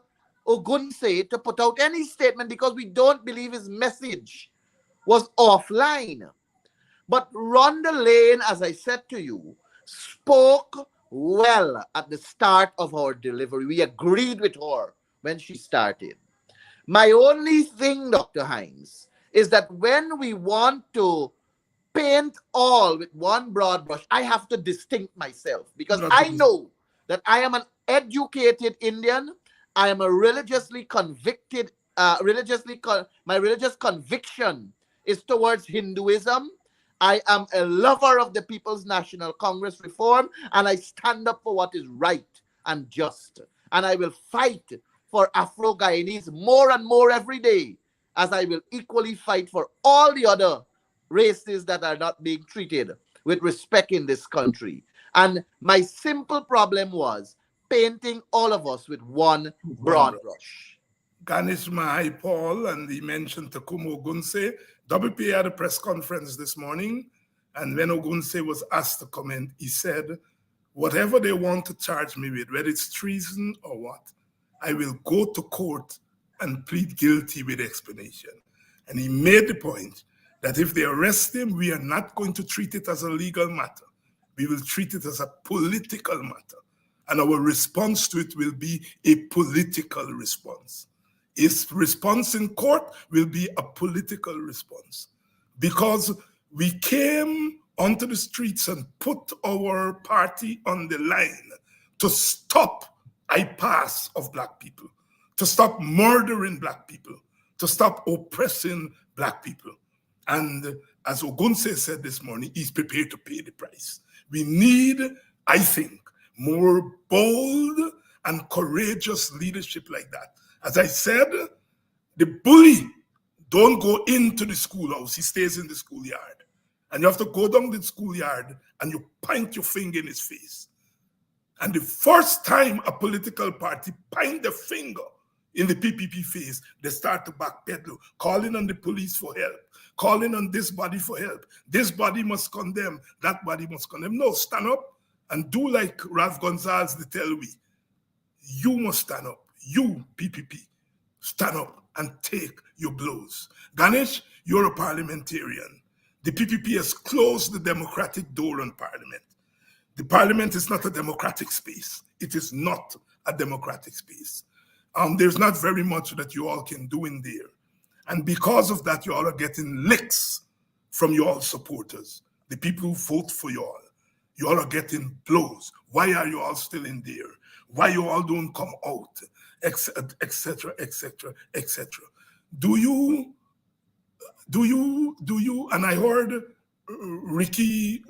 Ogunse to put out any statement because we don't believe his message was offline. But Rhonda Lane, as I said to you, spoke well at the start of our delivery. We agreed with her when she started. My only thing, Dr. Hines, is that when we want to paint all with one broad brush, I have to distinct myself because I know that I am an educated Indian. I am a religiously convicted, my religious conviction is towards Hinduism. I am a lover of the People's National Congress reform, and I stand up for what is right and just. And I will fight for Afro-Guyanese more and more every day, as I will equally fight for all the other races that are not being treated with respect in this country. And my simple problem was painting all of us with one broad brush. Ganesh Mahipaul, and he mentioned Takumo Ogunse. WPA had a press conference this morning, and when Ogunse was asked to comment, he said, whatever they want to charge me with, whether it's treason or what, I will go to court and plead guilty with explanation. And he made the point that if they arrest him, we are not going to treat it as a legal matter. We will treat it as a political matter. And our response to it will be a political response. His response in court will be a political response because we came onto the streets and put our party on the line to stop bypass of Black people, to stop murdering Black people, to stop oppressing Black people. And as Ogunse said this morning, he's prepared to pay the price. We need, I think, more bold and courageous leadership like that. As I said, the bully don't go into the schoolhouse. He stays in the schoolyard. And you have to go down the schoolyard and you point your finger in his face. And the first time a political party point the finger in the PPP face, they start to backpedal, calling on the police for help, calling on this body for help. This body must condemn, that body must condemn. No, stand up and do like Ralph Gonzalez de tell we. You must stand up. You, PPP, stand up and take your blows. Ganesh, you're a parliamentarian. The PPP has closed the democratic door on parliament. The parliament is not a democratic space. It is not a democratic space. There's not very much that you all can do in there. And because of that, you all are getting licks from your all supporters, the people who vote for you all. You all are getting blows. Why are you all still in there? Why you all don't come out, etc., etc., etc., etc. Do you, and I heard Ricky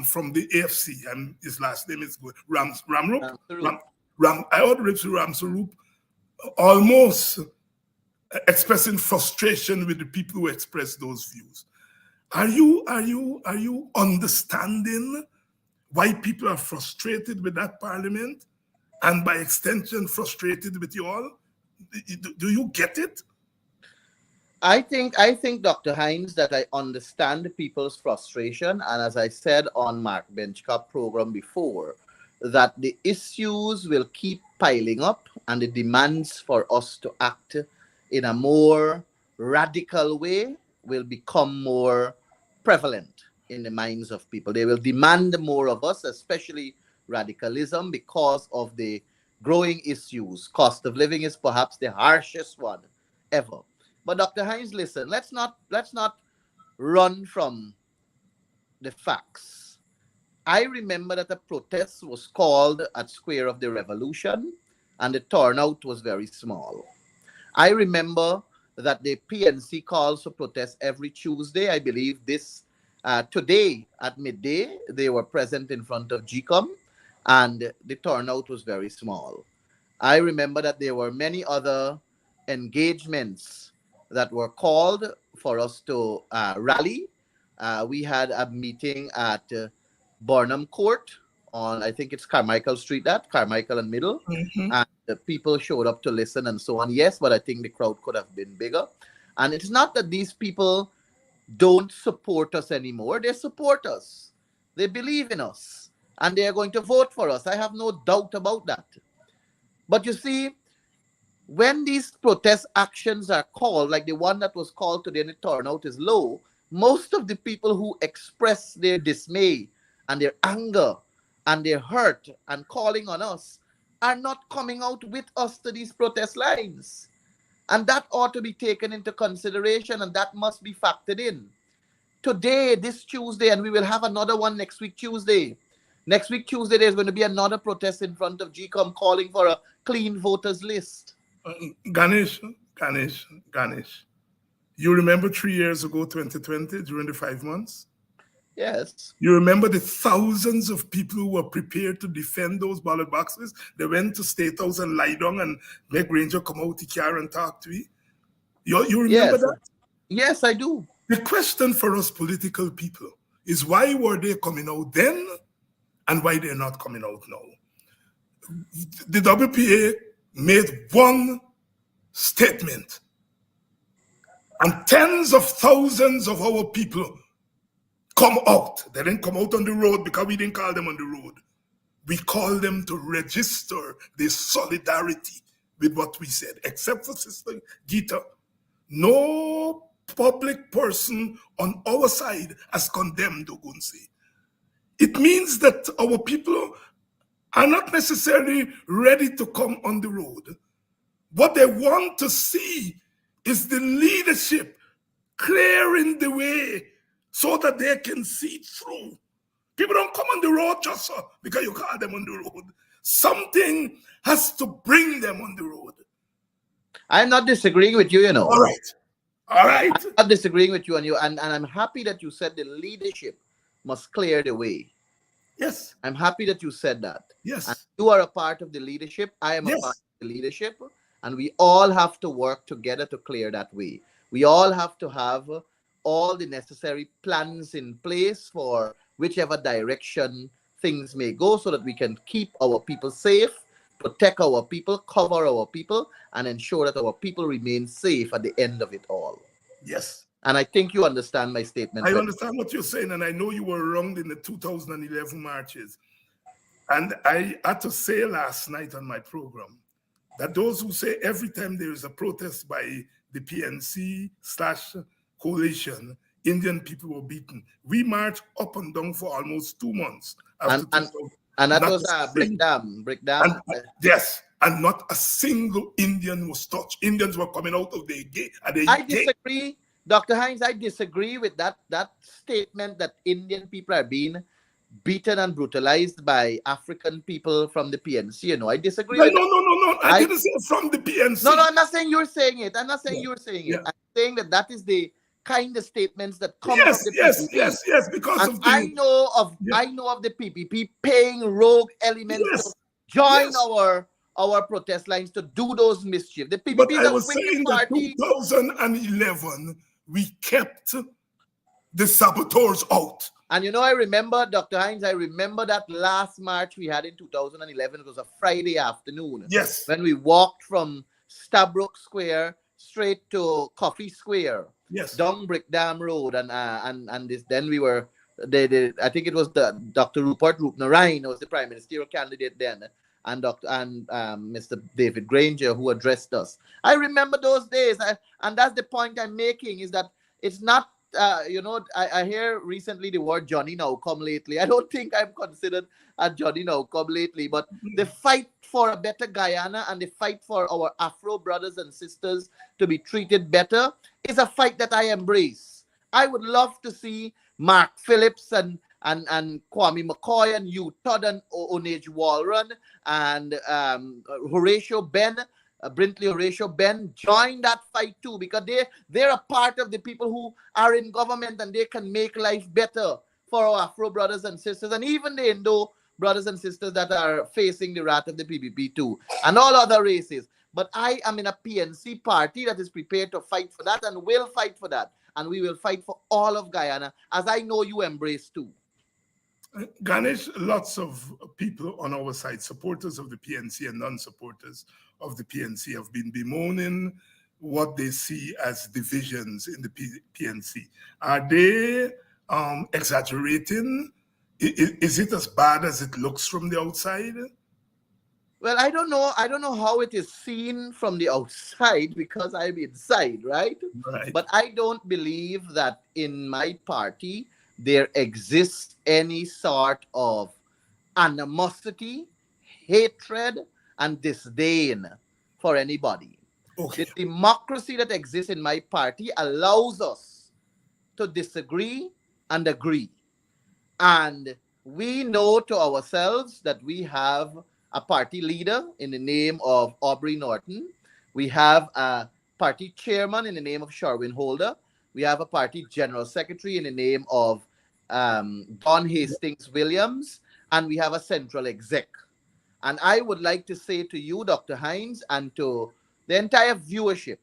from the AFC, and his last name is good, Ramrup? I heard Ricky Ramsarup almost expressing frustration with the people who express those views. Are you understanding why people are frustrated with that parliament and by extension frustrated with you all? Do you get it? I think, Dr. Hines, that I understand people's frustration, and as I said on Mark Benchcup program before, that the issues will keep piling up and the demands for us to act in a more radical way will become more prevalent in the minds of people. They will demand more of us, especially radicalism, because of the growing issues. Cost of living is perhaps the harshest one ever. But Dr. Hines, listen, let's not run from the facts. I remember that a protest was called at Square of the Revolution, and the turnout was very small. I remember that the PNC calls for protest every Tuesday. I believe this today at midday, they were present in front of GCOM, and the turnout was very small. I remember that there were many other engagements that were called for us to rally. We had a meeting at Burnham Court on, I think it's Carmichael Street, that Carmichael and Middle, Mhm. and the people showed up to listen and so on. Yes, but I think the crowd could have been bigger. And it's not that these people don't support us anymore. They support us. They believe in us. And they are going to vote for us. I have no doubt about that. But you see, when these protest actions are called, like the one that was called today, and the turnout is low, most of the people who express their dismay and their anger and their hurt and calling on us are not coming out with us to these protest lines. And that ought to be taken into consideration, and that must be factored in. Today, this Tuesday, and we will have another one next week, Tuesday. Next week, Tuesday, there's going to be another protest in front of GCOM calling for a clean voters list. Ganesh, Ganesh. You remember 3 years ago, 2020, during the 5 months? Yes. You remember the thousands of people who were prepared to defend those ballot boxes? They went to State House and lie down and make Ranger come out the car and talk to me. You remember Yes. that? Yes, I do. The question for us political people is, why were they coming out then and why they're not coming out now? The WPA made one statement, and tens of thousands of our people come out. They didn't come out on the road because we didn't call them on the road. We call them to register their solidarity with what we said, except for Sister Gita. No public person on our side has condemned Ogunse. It means that our people are not necessarily ready to come on the road. What they want to see is the leadership clearing the way so that they can see through. People don't come on the road just because you call them on the road. Something has to bring them on the road. I'm not disagreeing with you, you know. All right. All right. I'm not disagreeing with you, and I'm happy that you said the leadership must clear the way. Yes. I'm happy that you said that. And Yes. you are a part of the leadership. I am a part Yes. of the leadership. And we all have to work together to clear that way. We all have to have all the necessary plans in place for whichever direction things may go so that we can keep our people safe, protect our people, cover our people, and ensure that our people remain safe at the end of it all. Yes. And I think you understand my statement I very understand what you're saying, and I know you were around in the 2011 marches. And I had to say last night on my program that those who say every time there is a protest by the PNC slash coalition, Indian people were beaten. We marched up and down for almost 2 months and after and 2000. and that Not was a break single, dam, break and dam. yes, and not a single Indian was touched. Indians were coming out of their gate at the I gate. disagree, Dr. Hines. I disagree with that statement that Indian people are being beaten and brutalized by African people from the PNC. You know, I disagree No, with no, that. no, no, no. I I didn't say from the No, no, PNC. I'm not saying you're saying it. I'm not saying Yeah, you're saying it. yeah. I'm saying that that is the kind of statements that come from Yes, the yes, PPP. yes, yes, because And of the yeah, I know of the PPP paying rogue elements to yes, join yes. our protest lines to do those mischief. The But PPP is I a was wicked saying that party. 2011, we kept the saboteurs out. And you know, I remember, Dr. Hines, I remember that last march we had in 2011. It was a Friday afternoon Yes, when we walked from Stabrook Square straight to Coffee Square, yes, down Brick Dam Road, and this. Then we were, I think it was the Dr. Rupert Rupnaraine was the prime ministerial candidate then, and Mr. David Granger who addressed us. I remember those days, and that's the point I'm making is that it's not you know, I hear recently the word Johnny now come lately. I don't think I'm considered a Johnny now come lately, but the fight for a better Guyana and the fight for our Afro brothers and sisters to be treated better is a fight that I embrace. I would love to see Mark Phillips and Kwame McCoy and Hugh Todd and Onage Walron and Horatio Ben, Brintley Horatio Ben join that fight too, because they're a part of the people who are in government, and they can make life better for our Afro brothers and sisters, and even the Indo brothers and sisters that are facing the wrath of the PPP too, and all other races. But I am in a PNC party that is prepared to fight for that and will fight for that. And we will fight for all of Guyana, as I know you embrace too. Ganesh, lots of people on our side, supporters of the PNC and non-supporters of the PNC, have been bemoaning what they see as divisions in the PNC. Are they exaggerating? Is it as bad as it looks from the outside? Well, I don't know. I don't know how it is seen from the outside because I'm inside, right? Right. But I don't believe that in my party there exists any sort of animosity, hatred, and disdain for anybody. Okay. The democracy that exists in my party allows us to disagree and agree. And we know to ourselves that we have a party leader in the name of Aubrey Norton. We have a party chairman in the name of Sherwin Holder. We have a party general secretary in the name of Don Hastings Williams. And we have a central exec. And I would like to say to you, Dr. Hines, and to the entire viewership,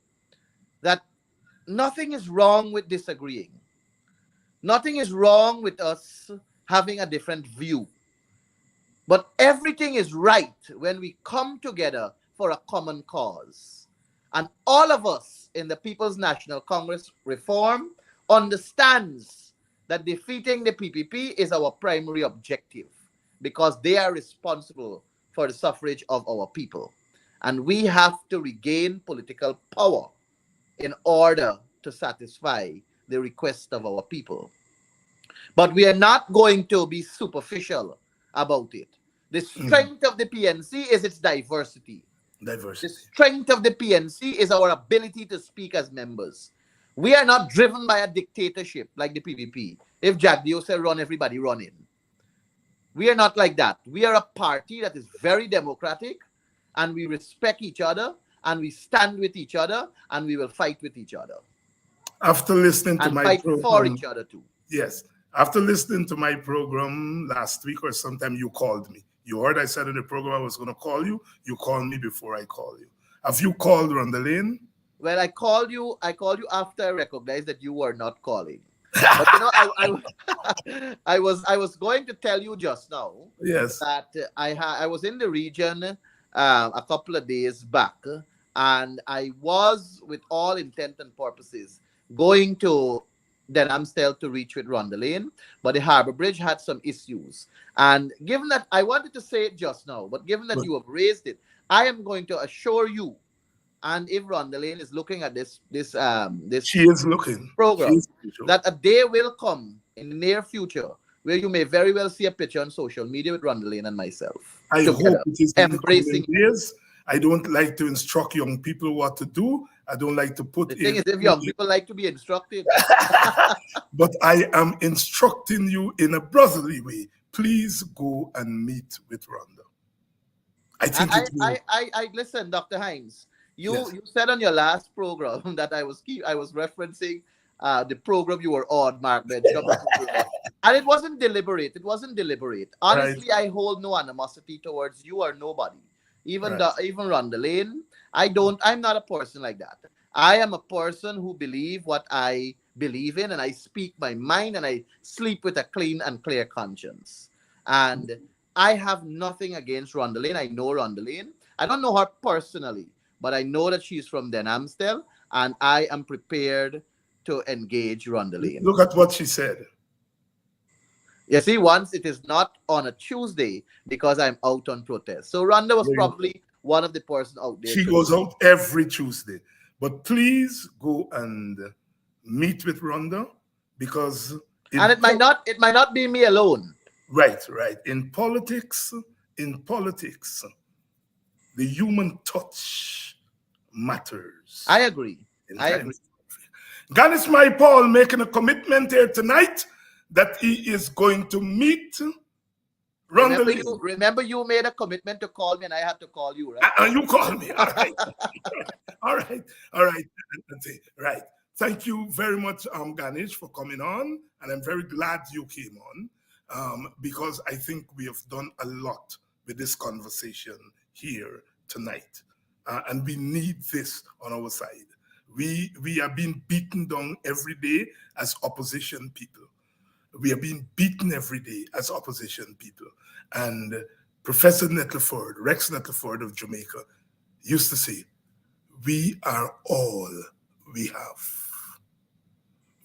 that nothing is wrong with disagreeing. Nothing is wrong with us having a different view. But everything is right when we come together for a common cause. And all of us in the People's National Congress Reform understands that defeating the PPP is our primary objective, because they are responsible for the suffrage of our people. And we have to regain political power in order to satisfy the request of our people. But we are not going to be superficial about it. The strength of the PNC is its diversity. The strength of the PNC is our ability to speak as members. We are not driven by a dictatorship like the PPP. If Jagdeo said run, everybody run in. We are not like that. We are a party that is very democratic, and we respect each other, and we stand with each other, and we will fight with each other. After listening to and my fight program, for each other too. Yes. After listening to my program last week or sometime, you called me. You heard I said in the program I was going to call you. You called me before I call you. Have you called Rondalane? Well, I called you after I recognized that you were not calling. But you know, I was going to tell you just now. Yes. That I was in the region a couple of days back, and I was, with all intent and purposes, going to Denhamstel to reach with Rondalane, but the Harbour Bridge had some issues. And given that, I wanted to say it just now, but given that you have raised it, I am going to assure you, and if Rondalane is looking at this she is looking program, that a day will come in the near future where you may very well see a picture on social media with Rondalane and myself. I hope it is embracing years. I don't like to instruct young people what to do. I don't like to put the thing is, if young people like to be instructed. But I am instructing you in a brotherly way. Please go and meet with Rhonda. I think I listen, Dr. Hines. You said on your last program that I was referencing the program you were on, Mark Benjamin. And it wasn't deliberate. It wasn't deliberate. Honestly, right. I hold no animosity towards you or nobody. Even even Rondalane. I'm not a person like that. I am a person who believes what I believe in, and I speak my mind, and I sleep with a clean and clear conscience. And I have nothing against Rondalane. I know Rondalane. I don't know her personally, but I know that she's from Denhamstel, and I am prepared to engage Rondalane. Look at what she said. You see, once it is not on a Tuesday because I'm out on protest. So Rhonda was probably one of the person out there. She goes out every Tuesday. But please go and meet with Rhonda, because it might not be me alone. Right. In politics, the human touch matters. I agree. Ganesh Mahipaul making a commitment here tonight that he is going to meet Rhonda Remember Lee. you remember you made a commitment to call me and I had to call you, right? And you call me. All right. All right. All right. Right. Thank you very much, Ganesh, for coming on. And I'm very glad you came on because I think we have done a lot with this conversation here tonight. And we need this on our side. We are being beaten down every day as opposition people. We are being beaten every day as opposition people. And Professor Nettleford, Rex Nettleford of Jamaica, used to say, we are all we have.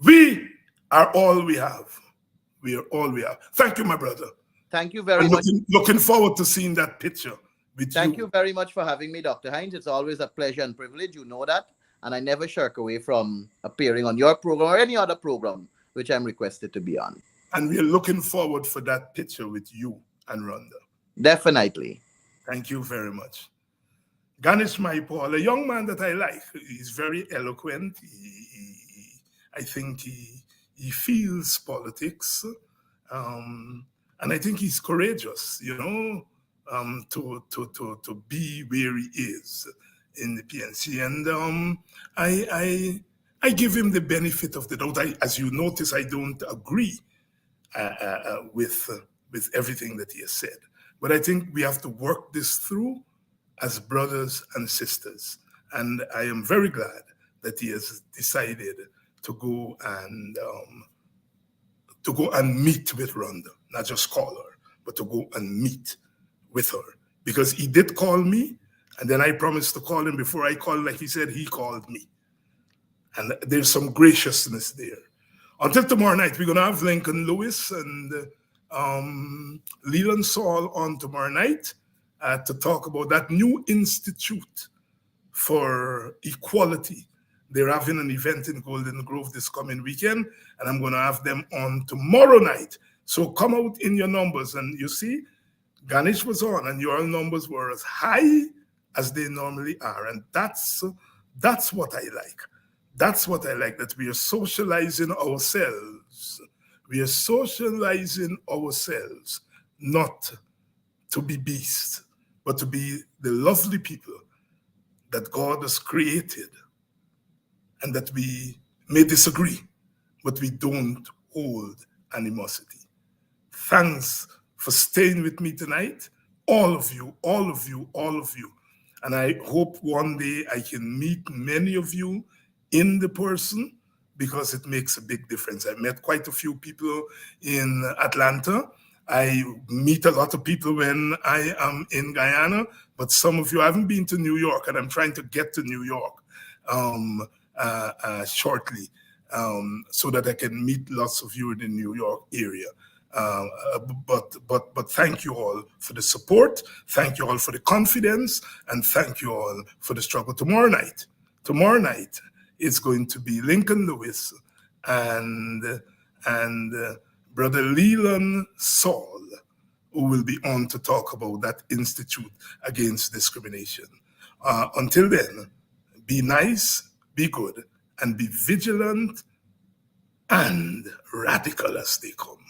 We are all we have. We are all we have. Thank you, my brother. Thank you very And much. looking forward to seeing that picture with Thank you you. very much for having me, Dr. Hines. It's always a pleasure and privilege. You know that. And I never shirk away from appearing on your program or any other program which I'm requested to be on. And we are looking forward for that picture with you and Rhonda. Definitely. Thank you very much. Ganesh Mahipaul, a young man that I like. He's very eloquent. I think he feels politics. And I think he's courageous, to be where he is in the PNC. And I give him the benefit of the doubt. As you notice, I don't agree with everything that he has said. But I think we have to work this through as brothers and sisters. And I am very glad that he has decided to go and meet with Rhonda, not just call her, but to go and meet with her. Because he did call me, and then I promised to call him before I called, like he said, he called me. And there's some graciousness there. Until tomorrow night, we're going to have Lincoln Lewis and Leland Saul on tomorrow night to talk about that new institute for equality. They're having an event in Golden Grove this coming weekend, and I'm going to have them on tomorrow night. So come out in your numbers. And you see, Ganesh was on, and your numbers were as high as they normally are. And that's what I like. That's what I like, that we are socializing ourselves. We are socializing ourselves, not to be beasts, but to be the lovely people that God has created, and that we may disagree, but we don't hold animosity. Thanks for staying with me tonight. All of you, all of you, all of you. And I hope one day I can meet many of you in the person, because it makes a big difference. I met quite a few people in Atlanta. I meet a lot of people when I am in Guyana, but some of you, I haven't been to New York, and I'm trying to get to New York shortly, so that I can meet lots of you in the New York area. But thank you all for the support. Thank you all for the confidence, and thank you all for the struggle. Tomorrow night, it's going to be Lincoln Lewis and Brother Leland Saul, who will be on to talk about that Institute Against Discrimination. Until then, be nice, be good, and be vigilant and radical as they come.